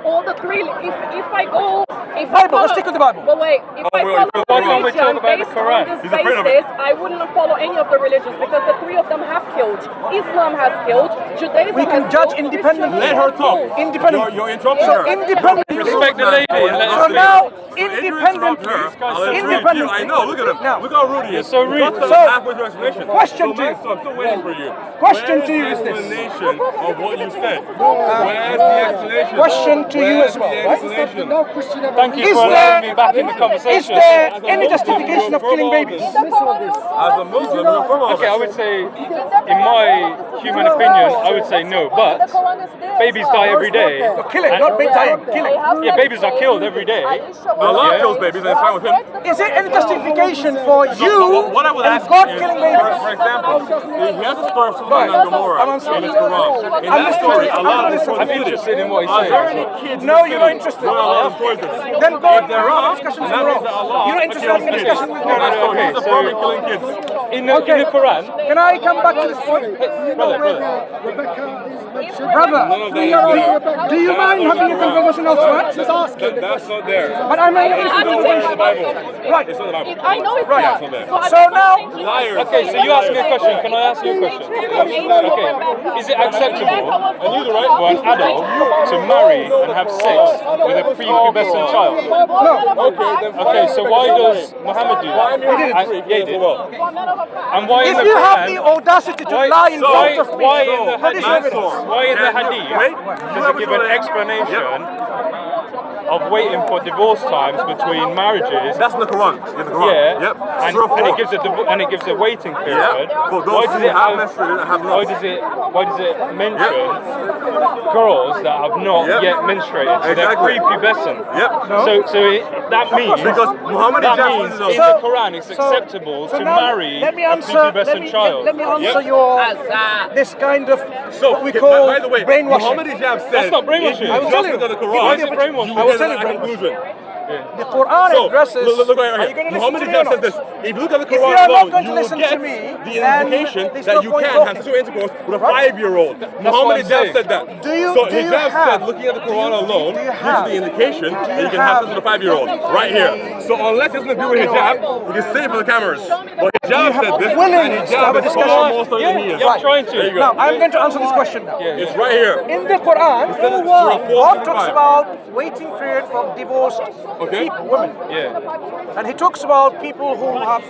All the three. If I go, if Bible, I follow, let's stick with the Bible. But wait, if I wait, follow why the can't we religion talk about the based Quran? on this He's afraid of it. basis, I wouldn't follow any of the religions because the three of them have killed. Islam has killed. Judaism We can has judge killed, independently. Let Christianity her has talk. killed. Independent. You're interrupting So her. independent. Respect the lady and let So her now, So if you independently, interrupt her, I'll interrupt independently. you. I know, look at him. Now, Look how rude he is. so rude. You got to So, halfway through explanation. question so, to you. Mansur, I'm still waiting for you. Question Where's to you the is this. explanation of what you said? Where's the explanation? Question to you Where's as well, the right? explanation? Thank you Is for allowing there- me back in the Is conversation. there any justification of killing babies? As a Muslim, you're from all Okay, I this. would say, in my human opinion, I would say no. But babies die every day. Killing, And- not dying, killing. Yeah, babies are killed every day. Allah Yeah. kills babies and it's fine with him. Is there any justification for you What I would and ask God is, killing for babies? example, he has a story of Sodom Right. and Gomorrah I'm answering. in his Quran. In I'm that listening. story, I'm Allah listening. I'm interested in what he's Are saying. there any kids in No, the you're not city interested. where Allah destroys this? Then go If there are, discussions that are means wrong. that Allah You're not interested in kills kids. discussion with me. So okay, he's the so- problem killing kids. In the Quran, Can I come back to this point? Brother, do you mind having a conversation elsewhere? That's not there. But I'm I'm interested happy in to the take the Bible. Right. It's not the Bible. I know it's Right. not. It's not there. I'm So just now- saying- Liars. okay, so you asked me a question. Can I ask you a question? Okay. Is it acceptable for an adult to marry and have sex with a prepubescent child? Okay, so why does Muhammad do that? Yeah, he did. And why in If the you have the Quran? audacity to lie in front of me, Why in the what is your hadith? evidence? Why in the hadith does it give an explanation of waiting for divorce times between marriages? That's in the Quran. In the Quran. Yeah, Yep. and Surah it 4. gives and it gives a waiting period. Yeah. For Why those does who it have have? menstruated and have Why not. does it mention girls that have not Yep. yet menstruated? So they're Exactly. prepubescent. Yep. That means Because Muhammad that is means absolutely in the Quran it's acceptable so to now marry let me a answer, prepubescent child. Let me answer Yep. your this kind of what we okay, call by the way, brainwashing. Muhammad Ijab said, That's not brainwashing. if I you will just tell you. look at the Why is Quran, it brainwashing? you I will will tell get you a conclusion. The Quran So, addresses. look right Are you here. going to Muhammad listen to me or says not? this. If you look at the If you Quran are not alone, going to you will listen get to me, the then indication there's that no you point can have talking. sexual intercourse with a Right? 5-year-old. what Muhammad I'm himself saying. said that. Do you- So do you hijab have- said, looking at the Quran alone, do you gives have- you the indication do that you you can have have- sex with a 5-year-old right here. So unless it's going to do with hijab, we can save for the cameras. But hijab said this, and willingness to have hijab a is discussion? almost all he is. Yeah, I'm trying to. There you go. Now, I'm going to answer this question now. Yeah, It's right here. In the Quran, said it's Surah 4, God talks 55. about waiting period for divorced Okay. people, women. Yeah. And he talks about people who have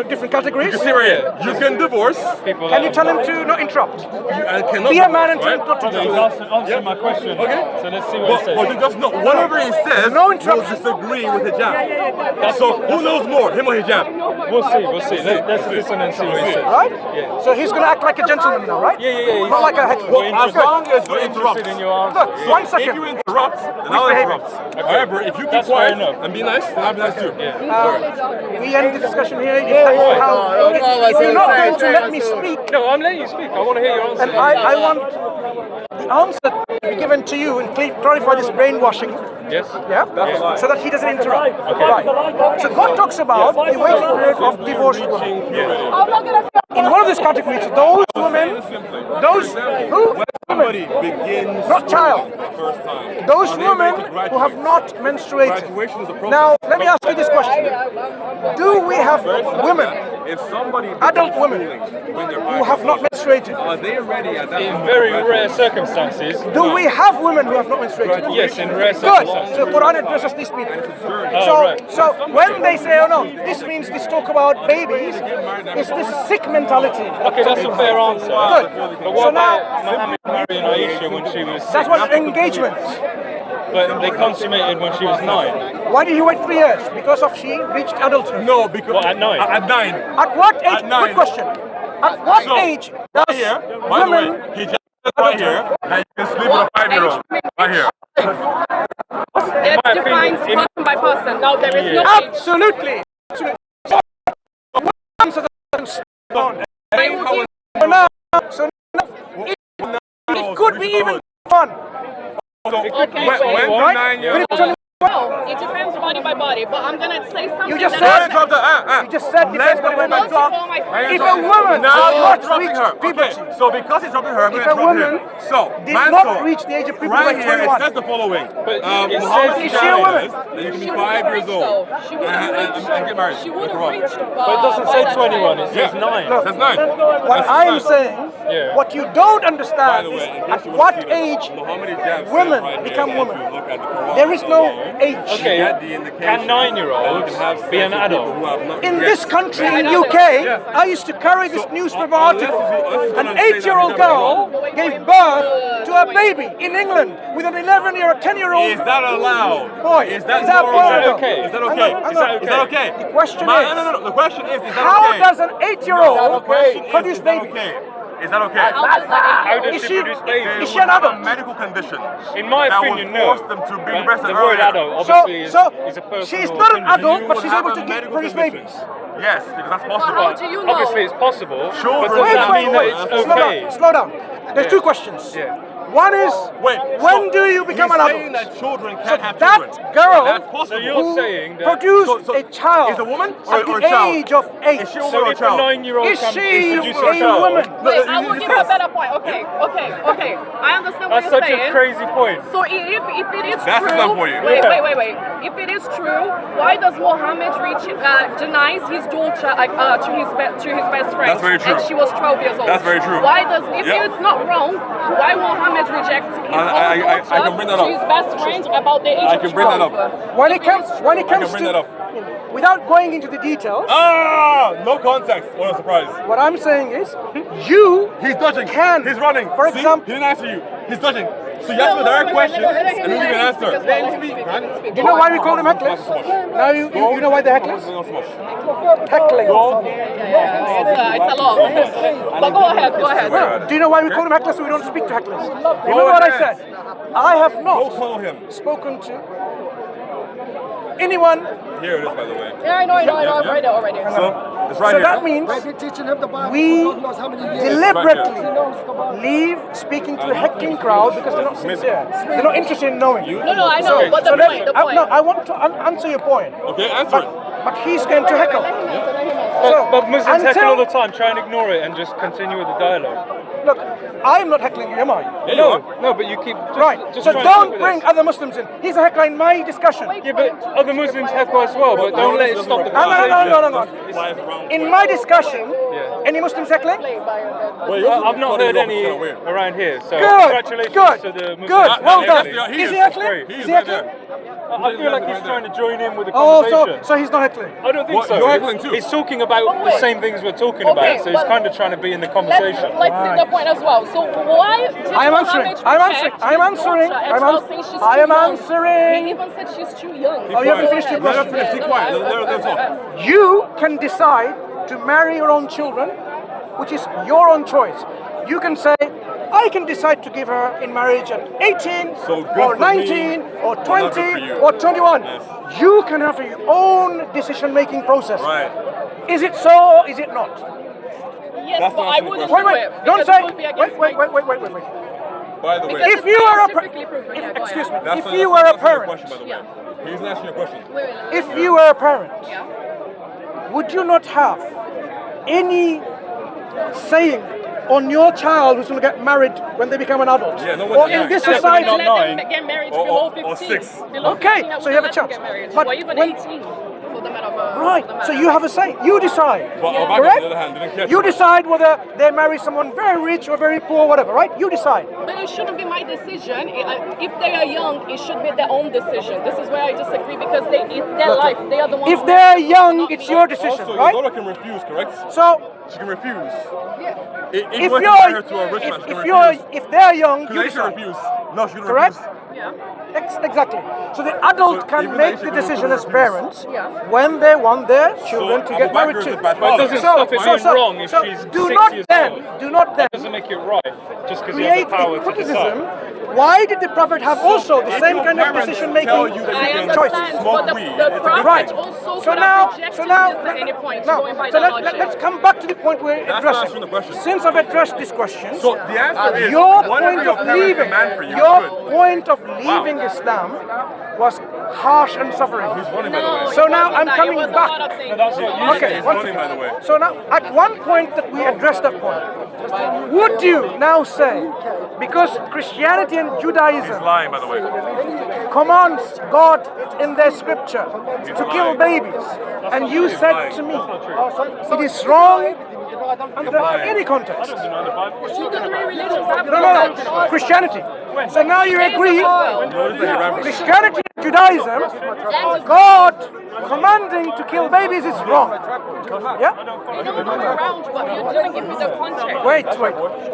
different categories. You see right here. You can divorce. People Can you like tell him to not interrupt? And cannot Be a man and divorce, tell him not to No, he's interrupt. answering my question. Okay. So let's see what he But says. you just know, whatever he says, No will interruption. disagree with hijab. So who knows more, him or hijab? We'll see. We'll see. Let's listen and see what he says. Right? Yeah. So he's going to act like a gentleman now, right? Yeah. Not like a heckler. Well, as long as you We're interrupt. interested in your answer. Look, Yeah. one If second. you interrupt, then I'll behaving? interrupt. However, if you keep That's fair quiet enough. and be nice, then I'll be nice too. We end the discussion here. If you're not going to let me speak, No, I'm letting you speak. I want to hear your answer. and I want the answer to be given to you and clarify this brainwashing. Yes. Yeah? So that he doesn't interrupt. Right. So God talks about the waiting period of divorced women. In one of these categories, those women, those who Somebody begins not child, the first time. those Are they women ready to who have graduate? not menstruated. Graduation is a process. Now, let me ask you this question: do we have women, If somebody adult begins women, schooling when they're who have not menstruated? are they ready at that In point? very rare circumstances. Do we have women who have not menstruated? Yes, in rare Good. circumstances. So Quran addresses these people. Oh, right. So when they say, oh no, this means this talk about babies, it's this sick mentality. Okay, that's a fair answer. Good. But what So about now, Muhammad marrying Aisha when she was 6? that's what engagement. But they consummated when she was 9. Why did he wait 3 years? Because of she reached adulthood. No, because What, at 9? At 9. At what age? At 9. Good question. At what So, age Right does here, by the way, women? he just said right here that you can sleep with a 5-year-old. Right here. It defines in- person by person. No, there is no Yeah. age. Absolutely. Absolutely. So, answer the on. So now, it could be even fun. So Okay, when wait. do Right? 9-year-olds? No, it depends body by body. But I'm gonna say something. You just that said- Drop the, You just said Let depends the on women women. talk. If a woman now has not interrupting reached her. puberty, Okay, so because he's dropping her, I'm if going a to interrupt woman him. So, did Mansur, not reach the age of puberty by right here, it 21, says the following. But it Muhammad says- Is she a woman? says that you can be She 5 years wouldn't old reach, though. She wouldn't and get married. She would That's have wrong. reached. But it doesn't say 21, it says Yeah. 9. It says 9. what I am saying, Yeah. what you don't By understand the is way, in case at you what want to see this, age Muhammad Hijab says women right here become that women. if you look at the Quran There is no alone, age. Okay, get the indication can that 9-year-olds you can have be an sex with adult? people who have not In yet this country, in married. UK, I used to carry this newspaper article. An 8-year-old girl gave birth to a baby in England with an 11-year or 10-year-old. Is that allowed? Boy, is that is that normal? possible? okay? Is that Hang okay? on, hang Is that, on. is that okay? The question Ma- is- no. The question is that How okay? does an 8-year-old The question is produce that babies? okay? Is that okay? How does Is she she- produce They babies? Is she would an have a adult? medical condition In my that opinion, would no. force them to be But breasted the word earlier. adult, So, obviously, is a personal she's not an opinion. adult, You but would she's have able a to medical produce condition. babies. Yes, because that's possible. How do you know? Obviously, it's possible. Children- But does Wait, that wait, mean wait. that it's Slow okay? down, slow down. There's Yeah. two questions. Yeah. One is, Wait, when so do you become he's an saying adult? that children So can't have that children. girl That's possible. So you're who saying that- produced So a child is a woman at or the a child? age of 8. Is she a woman So or a if a child? 9-year-old Is can she produce a a child, woman? Wait, No, I will you give you a discuss. better point. Okay. I understand what that's you're such saying. a crazy point. So if it is That's true, enough for you. wait. If it is true, why does Muhammad denies his daughter to his best friend? That's very true. And she was 12 years old. That's very true. Why does if Yep. it's not wrong, why Muhammad reject his own I daughter can bring that to up. his best friend about the age I of can bring that 12? up. When it comes bring that to, up. without going into the details, No context. What a surprise. what I'm saying is, you He's dodging. can, He's running. for See? example, He didn't answer you. He's dodging. So you ask him a direct question and you give an answer. do you know why we call them hecklers? Now you know why they're hecklers? Heckling. It's a lot. But go ahead. No, do you know why we call them hecklers so we don't speak to hecklers? Remember what I said? I have Go not follow him. spoken to anyone. Here it is, by the way. Yeah, I know. I've read it already. So, It's right So here. that means we deliberately leave speaking to a heckling crowd because they're not sincere. They're not interested in knowing. No, I know, but the point. No, I want to answer your point. Okay, answer it. But he's going to heckle. But Muslims heckle all the time. Try and ignore it and just continue with the dialogue. Look, I'm not heckling you, am I? No, but you keep just So try and don't stick with bring this. other Muslims in. He's a heckler in my discussion. Yeah, but other Muslims heckle as well. But don't let it stop the conversation. No. In my discussion, any Muslims heckling? I've not heard any around here. So Good. congratulations to the Muslims. Good. Well done. He Is he is. heckling? He's Is he right heckling? there. I feel like he's trying to join in with the Oh, conversation. so he's not heckling. I don't think What, so. you're heckling too? He's talking about the same things we're talking about, so he's kind of trying to be in the conversation. Let's see the point as well. So why did I am answering. Mohammed I'm reject answering. his daughter I'm and saying she's I too am young? answering. He even said she's too young. Oh, you haven't finished your Let her question. finish. Be quiet. Let her talk. You can decide to marry your own children, which is your own choice. You can say, I can decide to give her in marriage at 18, So good or for 19, me, or but not good 20, for you. or 21. Yes. You can have your own decision-making process. Right. Is it so or is it not? Yes, That's but not I the wouldn't question. do Wait, it. don't because say. it would be against my- Wait. By the way, Because If you are a scientifically proven. Yeah, go excuse me, ahead. that's if not- you that's were not a answering your parent, question, by the way. He's not answering your question. if you were a parent, Yeah. would you not have any saying on your child who's going to get married when they become an adult? Yeah, no or one's in denying. this Definitely society? not Let them 9. get married Or- below or 15. 6. Below Okay, 15, I so you have a wouldn't let them chance. get married. But Or even when- 18 for the matter of Right, so you have a say. You decide. But Obama, on Correct? the other hand, didn't care You too much. decide whether they marry someone very rich or very poor, whatever, right? You decide. But it shouldn't be my decision. If they are young, it should be their own decision. This is where I disagree because it's their life. They are the ones. If who they're make it, young, not it's me. your decision, Also, right? your daughter can refuse, correct? So She can refuse. Yeah. If if you want to you're marry her to a rich man, she can refuse. if they're young, Because you they should decide. refuse. No, she can Correct? refuse. Yeah. Exactly. So the adult So can even make they the should decision as refuse. parents Yeah. when they want their children to Abu get married Bakr is to. a bad But it father. doesn't stop it being wrong if so she's do 6 not years then, old. do not then That doesn't make it right, just because you create have the power a to criticism. decide. Why did the Prophet have also the if same your kind of parents decision tell making you that I you can choices? understand, smoke but the weed, it's a good prophet thing. also So could now, have rejected this at any point, going by the logic. let's come back to the point we're That's not addressing. answering the question. Since I've addressed this question, So the answer is, your whatever point your of parents leaving, demand for you your is good. point of leaving Islam was harsh and suffering. He's running, by the No, way. So it now wasn't I'm that. coming It was back. A lot of things. Okay, He's one running, by the way. So now, at one point that we addressed that point, would you now say, because Christianity and He's Judaism lying, by the way. commands God in their scripture to kill babies, and you said to me, it is wrong under any context. All the three religions have No, Christianity. So now you agree, Notice that he ran for Christianity and Judaism, God commanding to kill babies is wrong. Yeah? You don't go around, but you didn't give me the context. Wait.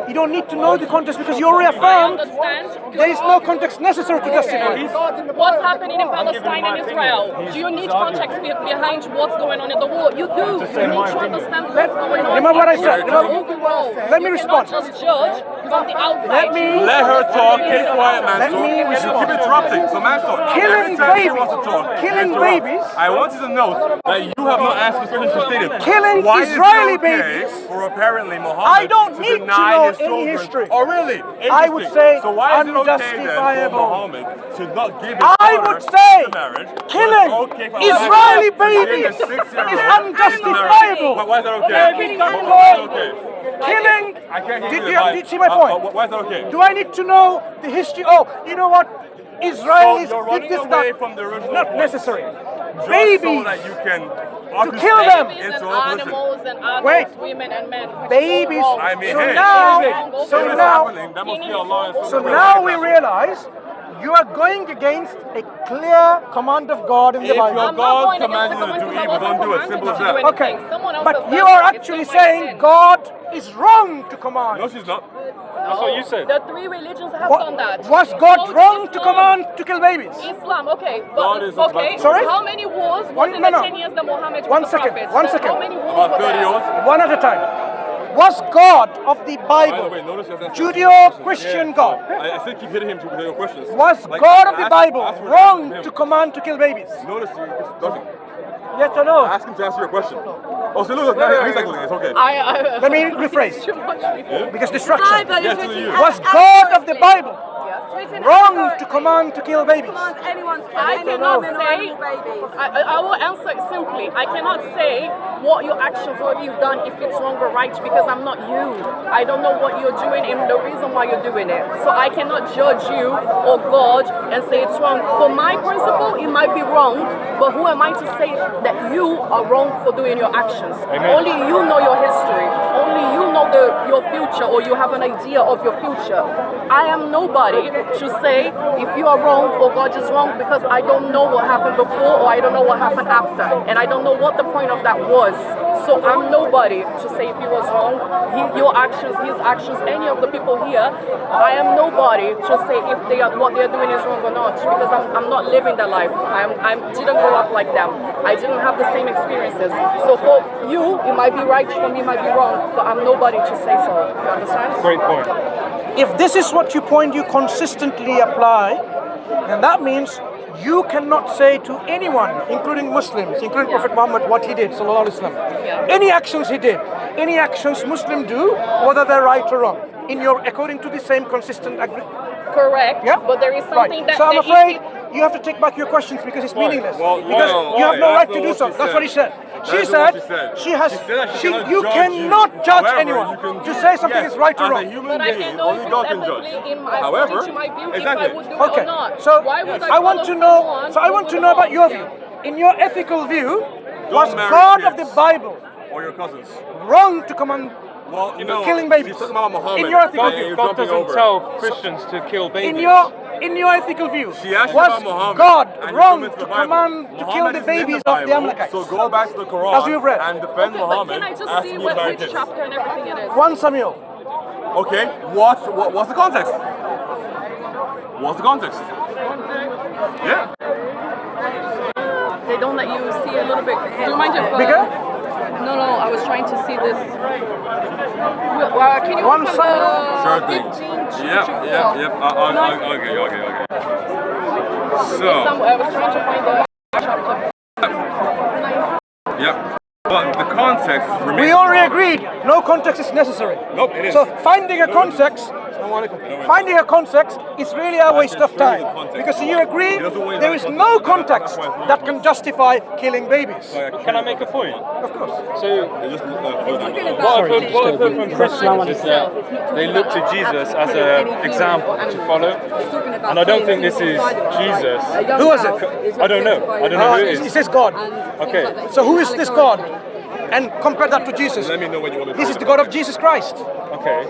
You don't need to know the context because you already I affirmed understand. there is no context necessary to justify. What's happening in Palestine and Israel? Do you need context behind what's going on in the war? You do. You need to understand what's going on. Remember what I said. Overall. Let me You respond. cannot just judge from the outside. Let her talk. Keep quiet, Let Mansur. me You respond. keep interrupting. So, Mansur, Killing every time she babies. wants to talk, Killing interrupt. babies. I want you to note that you have not asked the question she stated. Killing Why Israeli is it okay babies. for apparently Muhammad I don't need to deny know his any children? history. Oh, really? I would Interesting. say so why is it okay then for unjustifiable. Muhammad to not give his I daughter would say into marriage? but killing it's okay for Israeli Muhammad to give babies his 6-year-old is into unjustifiable. marriage? Why is that okay? Killing Why is that okay? Killing. I can't hear Did you. you see my point? Why is that okay? Do I need to know the history? Oh, you know what? Israelis So you're did running this, away that. from the original Not point. necessary. Just Babies. so that you can kill them. Babies and It's all bullshit. animals and adults, Wait. women and men. which Babies. go wrong. I mean, So hey, now- if so it's now- happening, that must be Allah and So now we realize you are going against a clear command of God in the If Bible. your I'm not God going against commands the you to do command evil, because I don't do it. wasn't Simple as commanded to that. do Okay, anything. Someone else but has you done are it. It's actually still my saying sin. God is wrong to command. No, she's not. That's what you said. The three religions have done that. Was God So wrong to Islam. command to kill babies? Islam, okay. God But, is okay. Sorry? How many wars was in No, the no. 10 years that Muhammad was One the second, prophet? one second. How many wars About were 30 there? years. One at a time. Was God of the By the Bible, way, notice you have to Judeo-Christian God, I still keep hitting him with your questions. was Like, God of the ask- Bible ask for wrong him. to command to kill babies? Notice you just doesn't. Yes or no? Ask him to answer your question. Oh, so look, now he's like, it's okay. Let me rephrase. Too much people. Because destruction Yes, to you. was God of the Bible wrong to command to kill babies. I cannot say, I will answer it simply. I cannot say what your actions or you've done if it's wrong or right because I'm not you. I don't know what you're doing and the reason why you're doing it. So I cannot judge you or God and say it's wrong. For my principle, it might be wrong, but who am I to say that you are wrong for doing your actions? Amen. Only you know your history. Only you know your future, or you have an idea of your future. I am nobody to say if you are wrong or God is wrong because I don't know what happened before or I don't know what happened after, and I don't know what the point of that was. So I'm nobody to say if he was wrong, your actions, his actions, any of the people here. I am nobody to say if what they're doing is wrong or not, because I'm not living their life. I didn't grow up like them. I didn't have the same experiences. So for you, it might be right, for me, it might be wrong, but I'm nobody to say so. You understand? Great point. If this is what you consistently apply, then that means you cannot say to anyone, including Muslims, including Prophet Muhammad, what he did, sallallahu alaihi wasallam. Any actions he did, any actions Muslims do, whether they're right or wrong, according to the same consistent agreement. Correct. Yeah? But there is something that. So I'm afraid you have to take back your questions because it's meaningless. Well, because you have no right to do so. That's what he said. She said you cannot judge anyone to say something is right or wrong. But I can know if it's ethically in my according to my view if I would do it or not. So why would I want to know. So I want to know about your view. In your ethical view, was God of the Bible or your cousins wrong to command killing babies? She's talking about Muhammad. In your ethical view, God doesn't tell Christians to kill babies. in your ethical view, was God wrong to command to kill the babies of the Amalekites? So go back to the Quran As you've read. and defend But Muhammad. can I just as see the which Americans. chapter and everything it is? 1 Samuel. Okay, what's the context? What's the context? Yeah. They don't let you see a little bit. Do you mind if Bigger? No, I was trying to see this. Can you One open side. Sure the thing. 15? Yep. Okay. So. I was trying to find the chapter. Yep. But the context remains. We already agreed no context is necessary. Nope, it is. So finding a context is really a waste of time. Because you agree there is no context that can justify killing babies. Can I make a point? Of course. So, what I've heard from Christians is that they look to Jesus as an example to follow. And I don't think this is Jesus. Who is it? I don't know. I don't know who it He is. says God. Okay. So who is this God? And compare that to Jesus. Let me know when you want to. This is the God of Jesus Christ. Okay.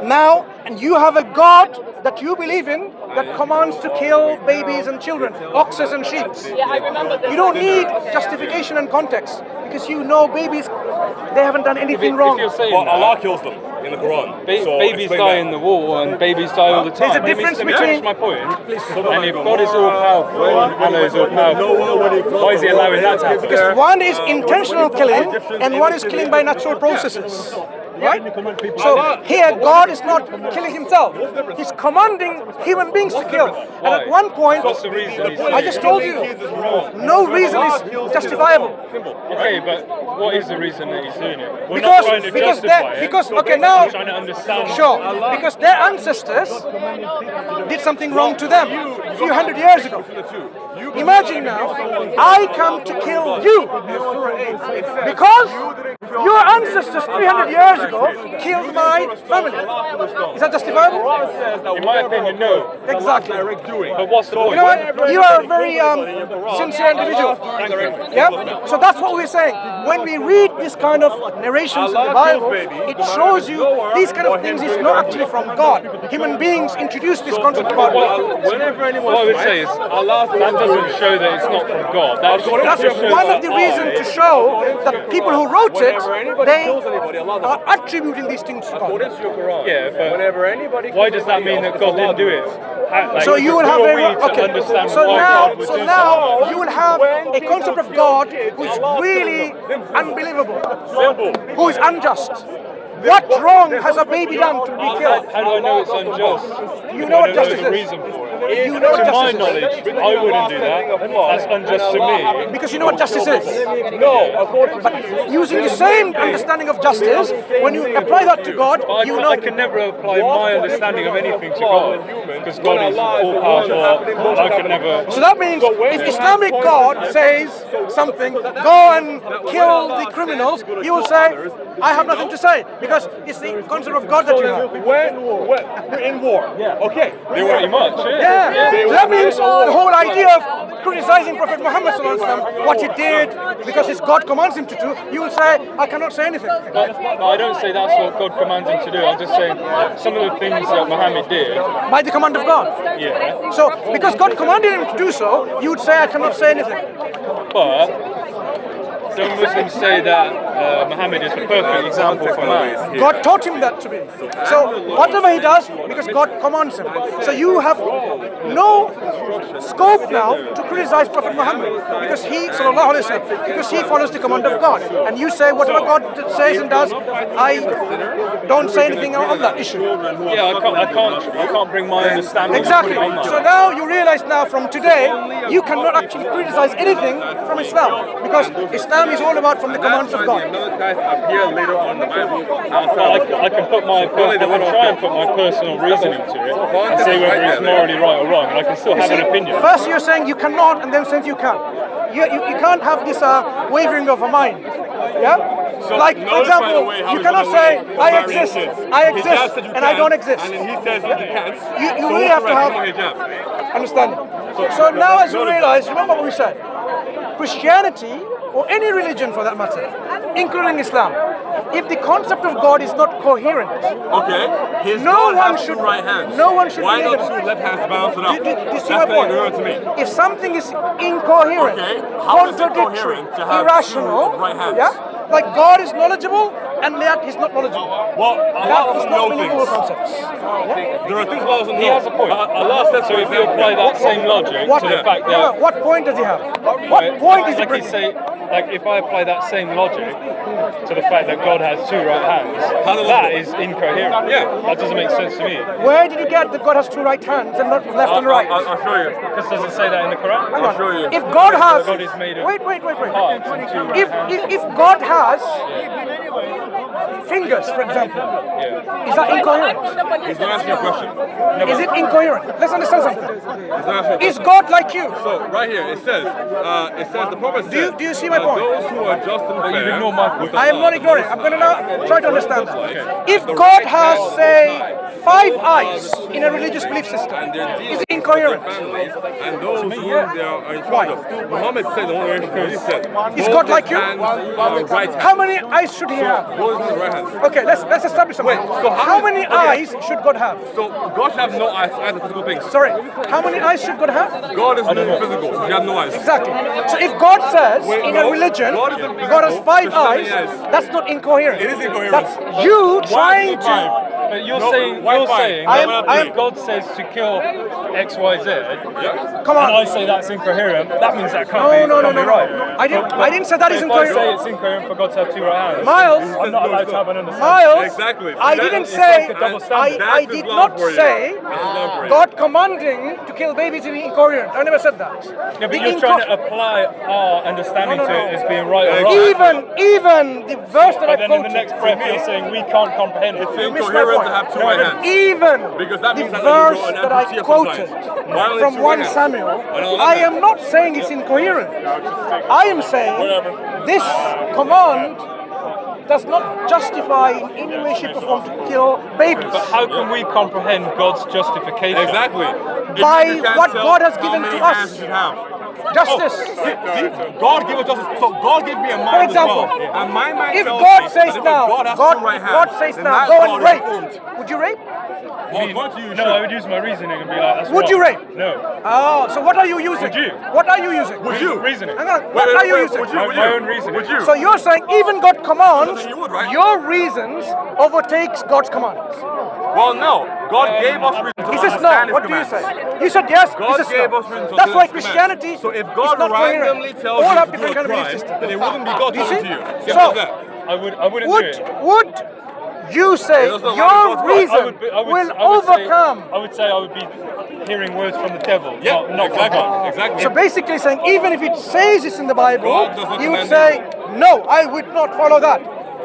Now, and you have a God that you believe in that commands to kill babies and children, oxes and sheep. Yeah, I remember this. You don't need justification and context because you know babies, they haven't done anything wrong. If you're saying Well, that, Allah kills them in the Quran. So babies explain die that. in the war and babies die all the time. There's a difference Let me between- finish my point. And if God is all powerful and Allah is all powerful, why is he allowing that to happen? Because one is intentional killing and one is killing by natural processes. Right? So here God is not killing himself. He's commanding human beings to kill. And at one point, What's the reason he's I just told you, no reason is justifiable. Okay, but what is the reason that he's doing it? We're not trying to justify it. Okay, now, We're trying to understand. sure, because their ancestors did something wrong to them a few hundred years ago. Imagine now, I come to kill you because your ancestors 300 years ago killed my family. Is that justifiable? In my opinion, no. Exactly. But what's the point? You know what? You are a very sincere individual. Yeah? So that's what we're saying. When we read this kind of narrations in the Bible, it shows you these kind of things is not actually from God. Human beings introduced this concept about God. What I would say is, that doesn't show that it's not from God. That That's just shows one of the reasons to show that people who wrote it, they are attributing these things to God. Yeah, but why does that mean that God didn't do it? So you will have understand so why now, God would so do now something. you will have a concept of God who's really unbelievable, who is unjust. What wrong has a baby done to be killed? How do I know it's unjust? You know what I don't justice know the is. reason for it. You know what To my justice knowledge, is. I wouldn't do that. That's unjust to me. Because you know what justice is. No, But using the same understanding of justice, when you apply that to God, But you know. I can never apply my understanding of anything to God, because God is all powerful. I can never. So that means if Islamic God says something, go and kill the criminals, you will say, I have nothing to say, because it's the concept of God that you have. when we're in war, okay, They were pretty much, Yeah, so that means the whole idea of criticizing Prophet Muhammad sallallahu alaihi wasallam, what he did, because his God commands him to do, you will say, I cannot say anything. But I don't say that's what God commands him to do. I'm just saying some of the things that Muhammad did. By the command of God. Yeah. So, because God commanded him to do so, you would say, I cannot say anything. But some Muslims say that Muhammad is the perfect example for man. God taught him that to be. So whatever he does, because God commands him. So you have no scope now to criticize Prophet Muhammad, because he, sallallahu alaihi wasallam, because he follows the command of God. And you say whatever God says and does, I don't say anything on that issue. Yeah, I can't bring my understanding. Exactly. on that. So now you realize now from today, you cannot actually criticize anything from Islam, because Islam is all about from the commands of God. appear later on in the Bible. I can put my try and put my personal reasoning to it and say whether it's morally right or wrong, and I can still have an opinion. First you're saying you cannot, and then saying you can. You can't have this wavering of a mind. Yeah? So Like, for example, you cannot say, I exist, and I don't exist. And then he says you can't. You really have to have understanding. So now as you realize, remember what we said, Christianity, or any religion for that matter, including Islam, if the concept of God is not coherent, Okay, his no God one has should, two right hands. no one should Why believe not it. two left hands balanced it out? Do you see That's my point? incoherent to me. If something is incoherent, Okay, how is it contradictory, coherent to have irrational, two right hands? yeah, like God is knowledgeable and yet He's not knowledgeable. Well, That Allah is doesn't not know believable things. concepts. Yeah? There are things Allah doesn't know. He has a point. Allah says, So if you apply that same logic What, to the fact that what point does he have? What point is he like you bringing? say, like if I apply that same logic to the fact that God has two right hands, that is incoherent. Yeah. That doesn't make sense to me. Where did you get that God has two right hands and not left and right? I'll show you. Because does it say that in the Quran? Hang on. show you. If God has, God is made of wait. parts and two right hands. If God has fingers, for example, is that incoherent? He's not asking a question. Is it incoherent? Let's understand something. He's not asking a Is question. God like you? So right here it says the prophet said, Do you see my point? Those who are just and fair. ignore my point. I am not ignoring. I'm going to now try to understand that. If God has, say, 5 eyes in a religious belief system, is it incoherent? And those who they are in charge of. Muhammad said, the one where he said, Is God like you? Right hand. How many eyes should he have? Both in the right hand. Okay, let's establish something. so How many eyes should God have? So God should have no eyes as a physical thing. Sorry, how many eyes should God have? God is not physical. He has no eyes. Exactly. So if God says in a no, religion, God is invisible, God has 5 there's so eyes, many eyes. that's not incoherent. It is incoherent. That's you trying to. But you're No, saying why five? if God says to kill X, Y, Z, Come and I on. say that's incoherent, that means that can't No. be right. I didn't say that is If I say incoherent. it's incoherent for God to have two right hands, Miles. I'm not allowed to have an understanding. Miles, Exactly. I That- didn't it's say, like a double standard. I did not say God commanding to kill babies is incoherent. I never said that. Yeah, but The you're trying inco- to apply our understanding No. to it as being right or wrong. Even the verse that I But then in the quoted, next breath you're saying we can't comprehend it. you missed my incoherent point. to have two right hands. Even Because that the means that verse you go and that I amputee quoted sometimes. Why only from two 1 hands? Samuel, I don't I like am not saying it's incoherent. I am saying this command does not justify in any way, shape or form to kill babies. But how can we comprehend God's justification? Exactly. By If you can't what tell God has how given many to us. hands you should have. Justice. See, God gave us justice. So God gave me a mind For example, as well. And my mind if tells God me says that if now, God has God two right hands, says then now, that go God and is rape. formed. Would you rape? Well, according to you, No, I would use my reasoning and be like, that's Would wrong. you rape? No. Oh, so what are you using? Would you? What are you using? Would you? Reasoning. Hang on. What are you using? Would you? My own reasoning. Would you? So you're saying even God commands, You would, right? your reasons overtakes God's commands. Well, no. God gave us reason to He says no. understand His What do you commands. say? You said yes. God he says gave no. us reason to That's why understand His Christianity commands. So if is God not randomly coherent. tells All you have to do different a kind of belief crime, systems. then it wouldn't be God Do you telling see? to you. So I wouldn't do it. would You say your reason will overcome. I would say I would be hearing words from the devil. Yeah, not from God. exactly. So basically saying, even if it says it's in the Bible, God doesn't you would command say, no, I would not follow that.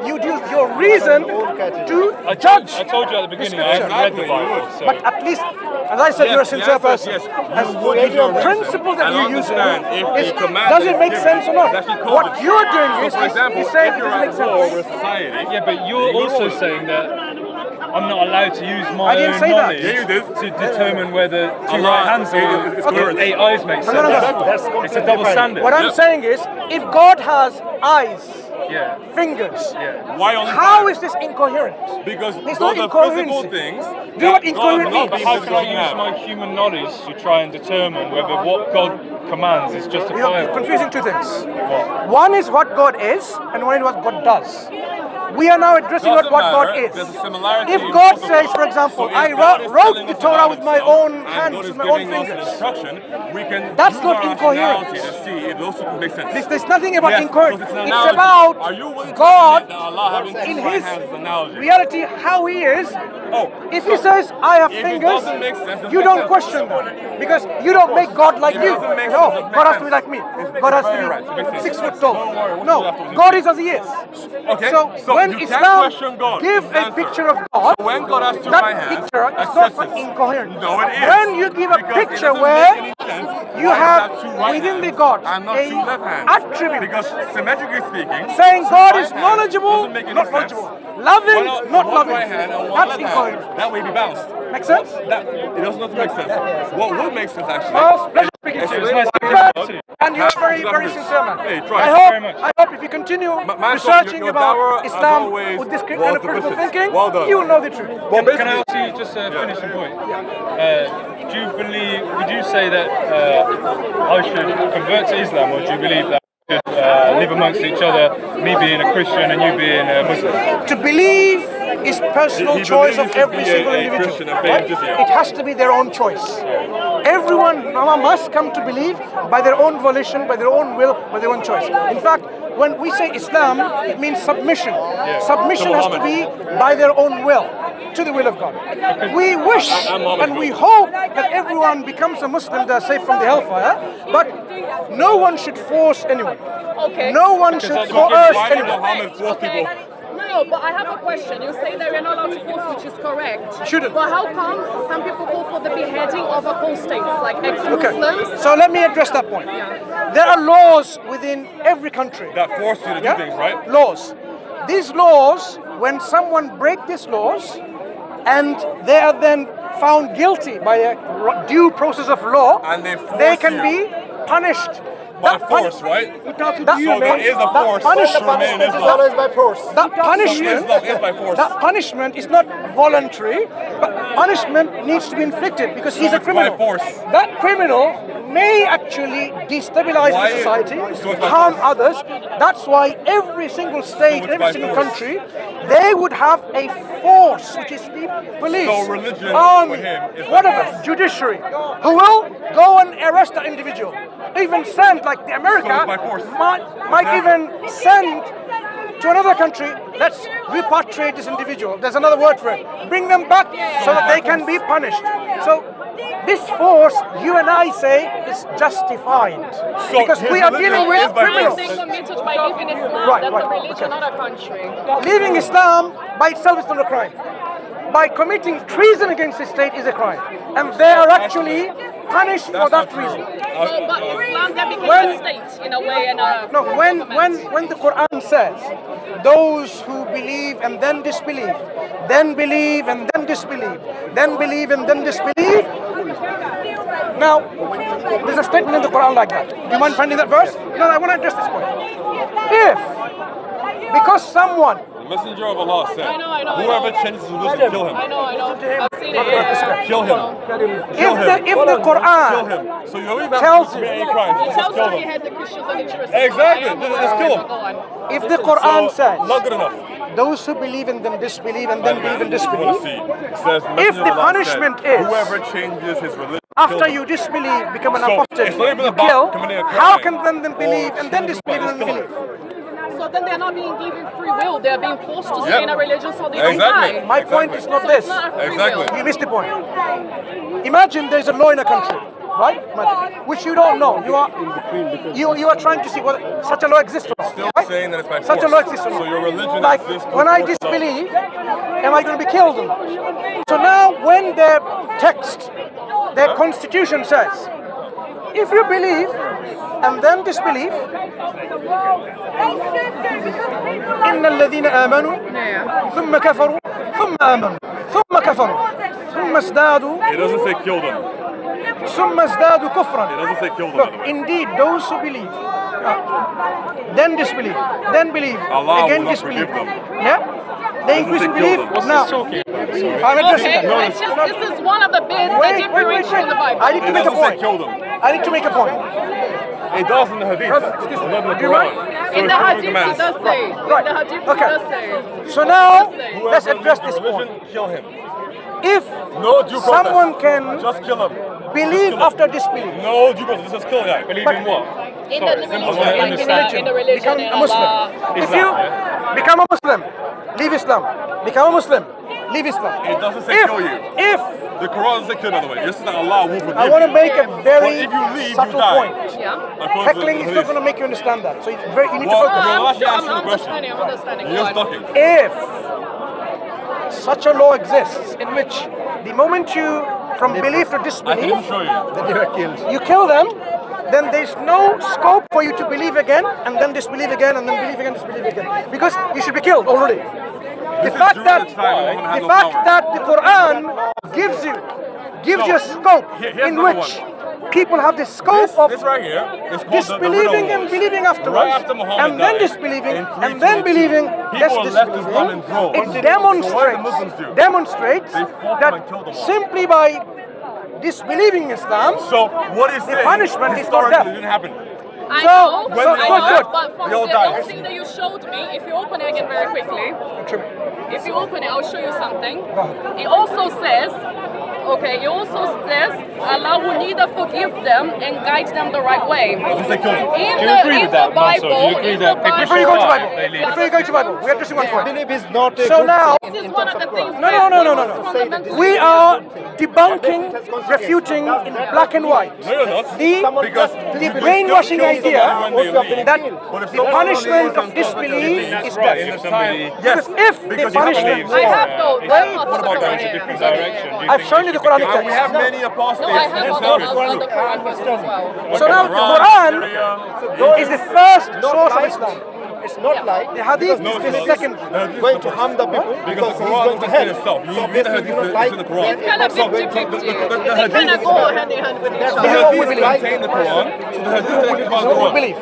You'd use your reason to judge. I told you at the beginning, I haven't read the Bible. So. But at least, as I said, you're a sincere person. Yes. As You would use your principle that reason you use, and understand if the command does it is make given, sense or not? it's actually coded. What you're doing So, for example, is saying if it you're doesn't at make war sense. with society, Yeah, but you're also saying that I'm not allowed to use my I didn't own say that. knowledge Yeah, you did. to determine whether two Allah right hands is or coherent. 8 eyes make sense. No. It's a double standard. What I'm saying is, if God has eyes, Yeah. fingers, Yeah. why only how five? is this incoherent? Because It's those not are physical incoherency. things. Do you know what that incoherent God means? But how can I use my human knowledge to try and determine whether what God commands is You're justifiable? confusing two things. What? One is what God is, and one is what God does. We are now addressing what God is. There's a similarity If in God both of says, them. for example, So if I God is wrote telling the us Torah about with my himself, own and hands, God is with my own giving us an fingers, instruction, we can that's use not our incoherent. rationality to see if those two make sense. There's nothing about Yes, incoherent. because it's an It's analogy. about Are you willing to God admit that Allah having in two right His hands is an analogy? reality, how He is. Oh, If He says, I have if it fingers, doesn't make sense, it you makes don't sense. question that. Because you don't make God like If it you. doesn't make No, sense, it God has makes to be sense. like me. It's God has very right, it to makes be sense. 6 foot tall. Don't worry, we'll No, do after this. God is as He is. Okay, So when you can't Islam question God. gives It's an a answer. picture of God, So when God has two that right hands, picture is accepts not it. incoherent. No, it is. When you give a Because it picture doesn't where make any sense you why have two right within the hands God and not a two left hands. attribute Because symmetrically speaking, saying two God right is hands knowledgeable, doesn't make any not sense. knowledgeable, loving, Why not one loving. right hand and one That's left incoherent. hand? That way be balanced. Make sense? That it does not make sense. What would make sense actually? Well, pleasure speaking to you. nice I'm to glad, talk to you. and you're very, very sincere man. Hey, try. I hope if you continue Mansur, researching your about dawah, as Islam always, with this kind was of critical delicious. thinking, Well done. you will know the truth. Well, Can I ask you just a finishing point? Do you believe, would you say that I should convert to Islam, or do you believe that we should live amongst each other, me being a Christian and you being a Muslim? To believe is personal He choice believes of you should every be single a individual. Christian and pay jizya. It has to be their own choice. Everyone must come to believe by their own volition, by their own will, by their own choice. In fact, when we say Islam, it means submission. Submission has to be by their own will, to the will of God. We wish and we hope that everyone becomes a Muslim that are safe from the hellfire, but no one should force anyone. Okay. No one should coerce Why did anyone. Muhammad force people? No, but I have a question. You say that we're not allowed to force, which is correct. Shouldn't. But how come some people call for the beheading of apostates, like ex-Muslims? Okay, so let me address that point. There are laws within every country. That force you to do things, right? Laws. These laws, when someone breaks these laws and they are then found guilty by a due process of law, And they can be punished. By force, right? That, So there is a force to remain in Islam. That punishment, Islam is by force. that punishment is not voluntary, but punishment needs to be inflicted because he's a it's by criminal. force. That criminal may actually destabilize Why- the society, so it's by harm force. others. That's why every single state, it's every by single force. country, they would have a force, which is the police, So religion army, for him is by whatever, force. judiciary, who will go and arrest that individual. Even send, like the America, So it's by force. might even send to another country, let's repatriate this individual. There's another word for it. Bring them back so that they can be punished. So this force, you and I say, is justified. So Because his we are religion dealing is with by criminals. They committed by leaving Islam. Right, That's right, a religion, okay. not a country. Leaving Islam by itself is not a crime. By committing treason against the state is a crime. And they are actually punished for that reason. So, but Islam then became When- a state in a way, and a No, when government. the Quran says, those who believe and then disbelieve, then believe and then disbelieve, then believe and then disbelieve. Now, there's a statement in the Quran like that. Do you mind finding that verse? No, I want to address this point. If, because someone, The messenger of Allah said, I know. whoever changes his religion, kill him. I know. I've seen it. Yeah. Kill him. if the Kill Quran him. So you don't even tells have to commit you- any crimes. He Just tells kill you he him. had the Christians and the Jews. Exactly. I am Just aware. kill him. Go on. if the Quran says, Not good enough. those who believe and then disbelieve and then believe and disbelieve, It says, If the punishment is, whoever changes his religion, after kill him. you disbelieve, become an So, apostate, it's not even you about kill, committing a how crime can then believe or and then choosing disbelieve and then violence, kill believe? So then they're not being given free will. They're being forced to stay in a religion so they don't Exactly. die. My point is not So this. it's not a free Exactly. will. You missed the point. Imagine there's a law in a country, right? Imagine, which you don't know. You are trying to see whether such a law exists or not. Still Right? saying that it's by Such a force. law exists or not. So your religion like exists when I through force of law. disbelieve, am I going to be killed or not? So now when their text, their constitution says, if you believe and then disbelieve, إن الذين آمنوا ثم كفروا ثم آمنوا ثم كفروا ثم ازدادوا It doesn't say kill them. ثم ازدادوا كفرا. It doesn't say kill them. Look, by the way. indeed, those who believe, then disbelieve, then believe, Allah again will not disbelieve. forgive them. Yeah? They increase in say belief. kill them. What's Now, talking? I'm addressing Okay, that. it's just, this is one of the bits that Wait, differentiate wait. the Bible. I need to It make a doesn't say point. kill them. I need to make a point. It does in the Hadith. Brother, excuse me. Not in the Do you mind? Quran. So In it's the one of Hadith, commands. it does say. Right. In the Hadith, Okay. it does say. So now, Whoever let's address leaves this the point. religion, kill him. If No due process. someone can Just kill him. believe Just kill him. after disbelief, No due process. Just kill a guy. Believe But- in what? In the Sorry, religion, I wanna like understand. in the religion, become in a Muslim. Allah. If Islam, you yeah? become a Muslim, leave Islam. Become a Muslim, leave Islam. It doesn't say If, kill you. if The Quran doesn't say kill, by the way. This is that Allah will forgive I want to you. make a very But if you leave, subtle you die. point. Yeah. According to Heckling the is not Hadith. going to make you understand that. So it's very, you need Well, to focus. well, actually I'm answering the question. understanding, I'm understanding. You're Go on. stalking. If such a law exists in which the moment you from belief to I can disbelief even show you. you kill them, then there's no scope for you to believe again and then disbelieve again and then believe again, disbelieve again, because you should be killed already. The This is fact during that the time when women had the no fact power. that the Quran gives you a scope here's in number which people have the scope of This right here is called disbelieving the and believing afterwards, Right after Muhammad and then died, disbelieving, in and then 322, believing, that's people left Islam in disbelieving. droves. It So what did the Muslims do? demonstrates They fought them and killed them that all. simply by disbelieving Islam, So what is The punishment is not death. It didn't happen. I So- know, so- I so know, good. but from We all the die. other thing that you showed me, if you open it again very quickly, if you open it, I'll show you something. It also says, okay, it also says Allah will neither forgive them and guide them the right way. Just say kill them. In Do you the, agree in with the that, Mansur? Bible, Do you agree in that the people before you go to die Bible, if they leave? before you go to Bible, we're addressing one point. Belief is not a So good now- thing This in is one terms of the of things. Quran. No. We are debunking, refuting in black and white No, you're not. Because the you brainwashing still kill idea someone when they leave. that But if the someone punishment leaves of and comes back to disbelief the is Right, death. if somebody Yes, If the because punishment, believes I have those. if I have what those about over going to here. different direction? Do you I've think shown they you the should be Quranic killed? And we have many apostates No, I in have this other country. Quran verses as well. So now the Quran is the first source of Islam. It's not like The Hadith No, is it's the not. second. going to harm the people Because because the he's Quran going to doesn't say hell. itself. You So read the obviously hadith, you don't it's like in the Quran. It's kind of 50-50. They kind of go hand in hand with each The This is other. what we hadith believe. contain the Quran, so the hadith contains This is what we the Quran. believe.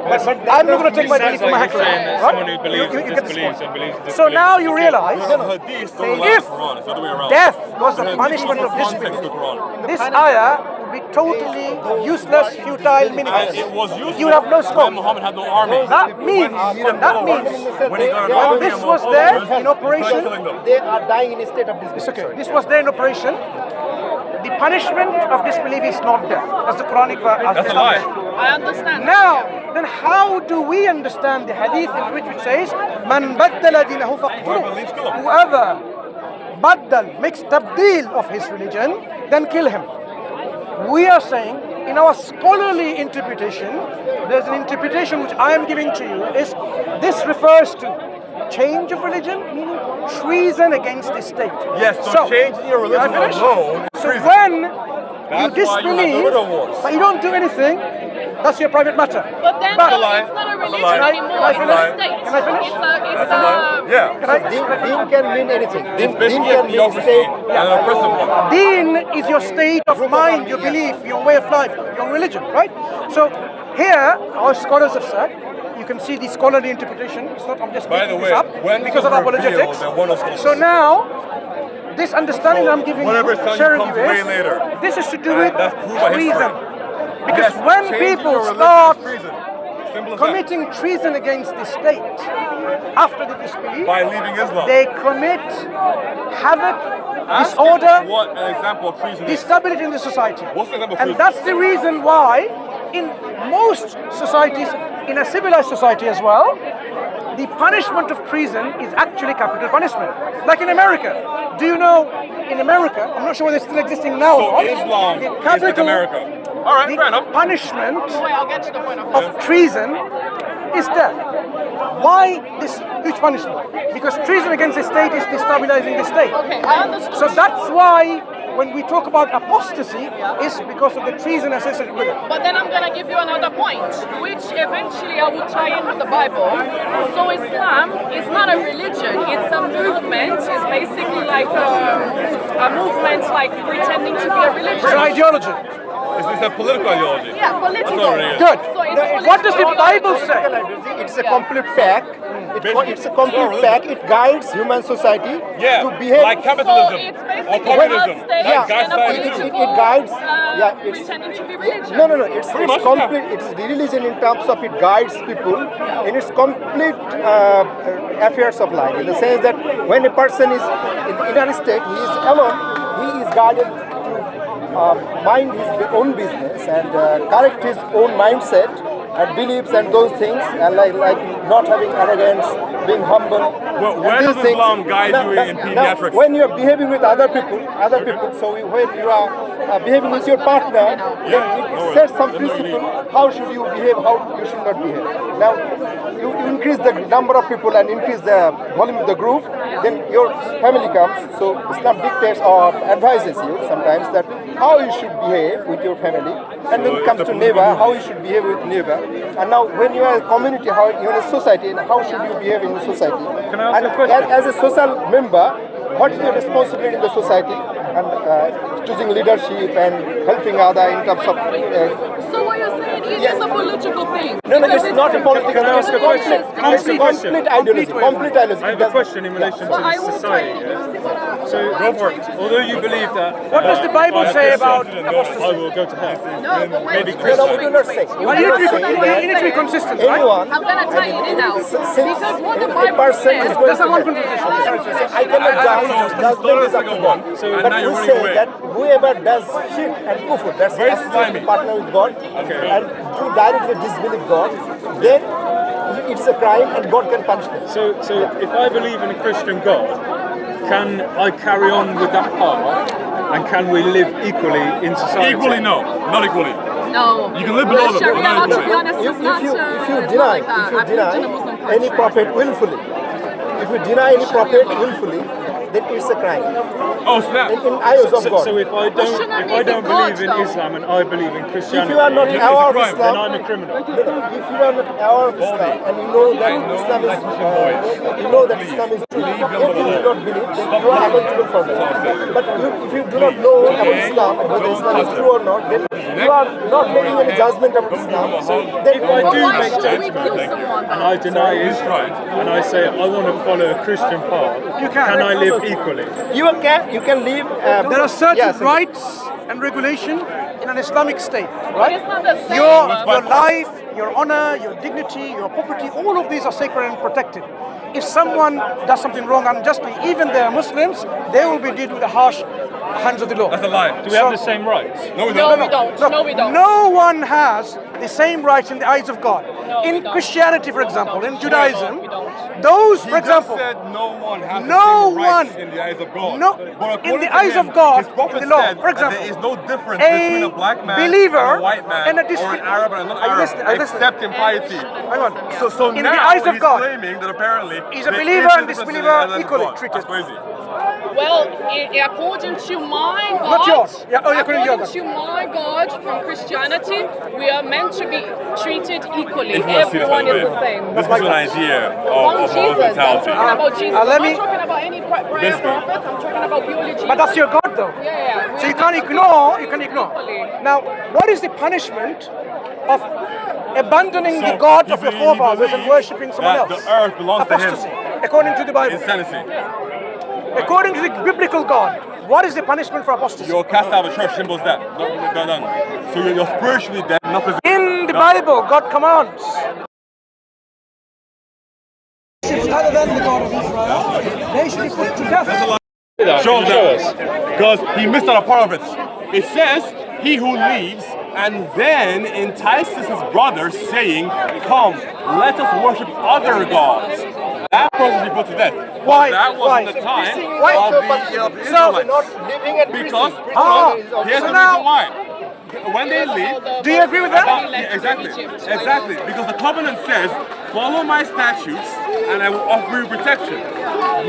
But I'm not going to take my belief from a Sounds like heckler. you're saying that right? someone who believes You and get this disbelieves point. and believes and So disbelieves now is you okay. realize The hadith don't allow if the Quran. It's the other way around. death was the The hadith punishment of is context disbelief, of the Quran. this ayah would be totally useless, futile, And meaningless. it was useless You would have no when scope. Muhammad had no army. That means, when he got an when army this and was more there soldiers, in he operation, started killing them. They are dying in a state of disbelief. it's okay. This was there in operation. The punishment of disbelief is not death. That's the Quranic verse. That's a lie. I understand. Now, then how do we understand the hadith in which it says, Man baddala dinahu Whoever leaves, kill him. Whoever baddal, makes tabdeel of his religion, then kill him. We are saying, in our scholarly interpretation, there's an interpretation which I am giving to you, is this refers to change of religion, meaning treason against the state. Yes, so changing your Can I religion finish? alone is So treason. when you That's why you have the disbelieve, widow wars. but you don't do anything, that's your private matter. But then But- it's lie. not a That's a religion lie. anymore. Can I It's finish? a state. Can I finish? That's a lie. Yeah. Can I- Deen can mean anything. It's Deen basically a can mean theocracy state. and an oppressive one. Deen is your state of mind, your belief, your way of life, your religion, right? So here, our scholars have said, you can see the scholarly interpretation. It's not, I'm just By making the this way, up when because this of was revealed, apologetics. then one of those- So now, this understanding that I'm giving whatever you, sound sharing comes you way is, later. this is to do And with that's proved by history. treason. Because Yes, when changing people your religion start is treason. Simple as that. committing treason against the state after the disbelief, By leaving Islam. they commit havoc, Ask disorder, me what an example of treason is. instability in the society. What's the example of And treason? that's the reason why in most societies, in a civilized society as well, the punishment of treason is actually capital punishment. Like in America. Do you know, in America, I'm not sure whether it's still existing now So or not, Islam the is like America. All right, the fair enough. punishment Wait, I'll get to the point of treason is death. Why this huge punishment? Because treason against the state is destabilizing the state. Okay, I understand. So that's why when we talk about apostasy, it's because of the treason associated with it. But then I'm going to give you another point, which eventually I will tie in with the Bible. So Islam is not a religion, it's a movement. It's basically like a movement like pretending to be a religion. It's an ideology. It's a political ideology. Yeah, political. That's what it is. Good. So it's What does the Bible say? It's a complete pack. It's a complete pack. It guides human society Yeah, to behave. like capitalism So it's or basically communism. a state That guides and a society too. political, It guides. Yeah, it's pretending to be religion. no. It's much, complete. It's the religion in terms of it guides people in its complete affairs of life. In the sense that when a person is in a state, he is alone. He is guided to mind his own business and correct his own mindset and beliefs and those things, and like not having arrogance, being humble. Well, and where these does Islam guide you in pediatrics? When you are behaving with other people, so when you are behaving with your partner, then it sets some principle. How should you behave? How you should not behave. Now, you increase the number of people and increase the volume of the group, then your family comes. So Islam dictates or advises you sometimes that how you should behave with your family, and then comes to neighbor, how you should behave with neighbor. And now when you are a community, how you are a society, and how should you behave in the society? Can I ask And a question? as a social member, what is your responsibility in the society? And choosing leadership and helping other in terms of. So what you're saying it is a political thing. No, Because it's not a political. Can I ask a question? It's a complete ideology. Complete ideology. I have a question in relation to I this will society. try Yeah? to see what I- So, although you believe that, What does the Bible if I'm a say Christian, about I will go to hell. No, but wait. Maybe No, Christian. we do not say. Well, you need to be consistent, right? Anyone. I'm gonna tie it in now. Because what the a Bible person says. is going That's a to one get- conversation. I cannot judge. Judgment is up to God. So, and But now we you're running say away. that whoever does shirk and kufr, that's Very associated slimy. partner with God, Okay. and to directly disbelieve God, then it's a crime and God can punish them. So if I believe in a Christian God, can I carry on with that path, and can we live equally in society? Equally, no. Not equally. No. You can live below them, but Sharia not law, to equally. be honest, is not, If you it's deny, not like that. if you I've lived in a deny Muslim any country. prophet willfully, if you deny any prophet willfully, then it's a crime Oh, snap. in eyes of God. So if I don't believe in Islam and I believe in Christianity, If you are not It's a aware of crime. then Islam, I'm a criminal. if you are not aware of Islam and you know that Islam is, you know that Islam is true, yet you do not believe, then you are accountable for that. But if you do not know about Islam and whether Islam is true or not, then you are not making any judgment about Islam. So then If I But do why make should we judgment kill someone and though? I deny Islam and I say I want to follow a Christian path, can I live equally? you can live. There are certain yes, rights and regulation in an Islamic state, But right? it's not the same. Your life, your honor, your dignity, your property, all of these are sacred and protected. If someone does something wrong unjustly, even they are Muslims, they will be dealt with the harsh hands of the law. That's a lie. Do we have the same rights? No, we No, don't. we don't. Look, No, we don't. no one has the same rights in the eyes of God. No, we In don't. Christianity, for example, in Judaism, we don't. those, He for example, just said no one has no the same rights one- in the eyes of God. no- But in according the to eyes him, of God, his prophet in the law, said for example, that there is no difference a between a black man believer and a white man and a or an Arab and a Are you non-Arab, listening? Are you listening? except in piety. hang on. So In now the eyes of he's God, claiming that apparently is a there believer is and difference in disbeliever the eyes of equally God. treated? That's crazy. Well, according to my God, Not yours. Yeah, oh, according to your according to my God from Christianity, we are meant to be treated equally. If you want to see this Everyone that is way, the same. this is an idea One of Jesus. I'm mentality. talking about Jesus. let I'm me- not talking about any prayer Basically. prophet. I'm talking about purely Jesus. But that's your God, though. Yeah. So you can't ignore. You can ignore. Equally. Now, what is the punishment of abandoning the So, God you of your believe- forefathers and worshipping someone that else? the earth belongs to him. Apostasy, according to the Bible. Insanity. According to the biblical God, what is the punishment for apostasy? You're cast out of church, simple as that. Done. So you're spiritually dead, not physically. In the Bible, God commands. Other than the God of Israel, they should be put to death. Show us. Because he missed out a part of it. It says, he who leaves and then entices his brother, saying, come, let us worship other gods. That person should be put to death. Why? But that wasn't the time Why? of the Israelites. Not living and Because, here's so the now- reason why. When they leave, Do you agree with that? exactly. Because the covenant says, follow my statutes and I will offer you protection.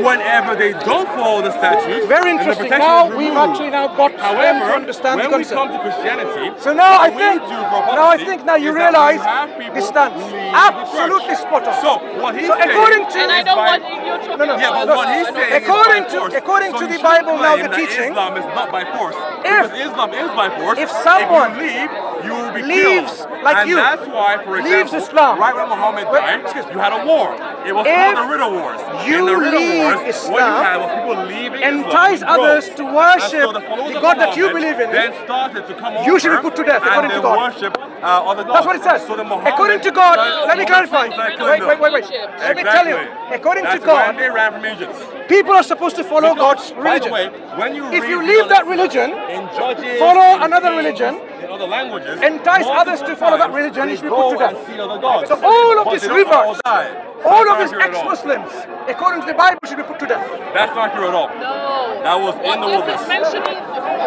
Whenever they don't follow the statutes, Very then the interesting. protection Now is we've removed. actually now got them However, to understand when the we come concept. to Christianity, So now I what we think, do for now I apostasy think now you is that realize we have people the stance. leave the Absolutely church. spot on. So what he's So saying according to, And I is know by- what you're talking about. Yeah, but what he's saying According is to- by force. according So to you the shouldn't Bible now, claim the that teaching, Islam is not by force. if- Because Islam is by force. if someone if you leave, you will be leaves, killed. like and you, that's why, for leaves example, Islam. right when Muhammad Wait, died, excuse me. you had a war. It was If called the Ridda Wars. you In the Ridda leave Wars, what you Islam, had was people leaving entice Islam with others groves. to worship And so the followers the of God that you Muhammad believe in, then started to come you should be over put to death, according and to they God. worship other gods. That's what it says. So the Muhammad According to God, started- let me clarify. Wait. Let me tell you. Exactly. According That's to God, when they ran from Egypt. people are supposed to follow God's By the religion. way, when you If read you the leave other- that religion, in Judges, follow in another Kings, religion, in other languages, entice multiple others to follow that times, religion, you they should be put to go death. and see other gods. So all of But these they don't all rivers, die. all That's of these not accurate at all. ex-Muslims, according to the Bible, should be put to death. That's not true at all. No. That was in the What this wilderness. is mentioning,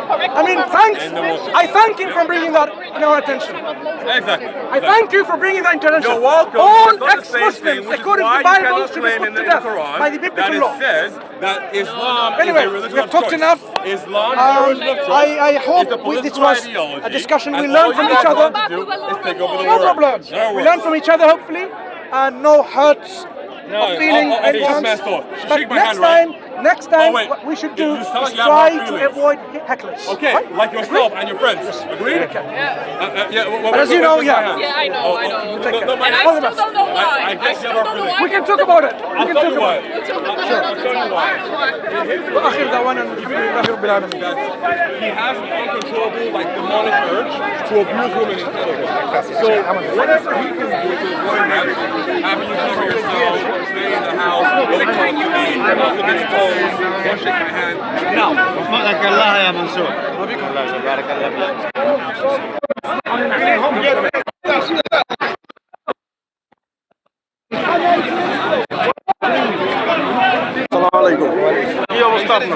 correct? I mean, thanks. In the wilderness. I thank him for bringing that in our attention. Exactly. I thank you for bringing that into attention. You're welcome. All It's not the same thing, ex-Muslims, which is according to why the you Bible, cannot should be claim put in to the death Quran by the that biblical it law. says that Islam Anyway, is a religion we have of talked choice. enough. Islam is a religion of choice. I hope It's a this political was ideology, a discussion we and learned all from you each guys other. want to do is take over the No world. problem. No We worries. learn from each other, hopefully, and no hurts No, of feeling of any course, chance. Mansur. But Shake my next hand, right? next time, Oh, wait. what we should do You sound is like you have try hurt to feelings. avoid hecklers. Okay, Right? like yourself and your friends. Agreed? But as you know, yeah. Yeah, I know, I know. Take care. No, my And I All the still best. don't know why. I guess you have our feelings. We can talk about it. We I'll can tell talk you about why. it. I'll tell you why. وآخر دعوانا الحمد لله رب العالمين. That he has an uncontrollable, like, demonic urge to abuse women in front of him. So whatever he can do to avoid that, having you cover yourself, stay in the house, don't talk to me, don't look at your toes, don't shake my hand. Now, وفقك الله يا منصور. الله بارك الله فيك. السلام عليكم. يا مصطفى.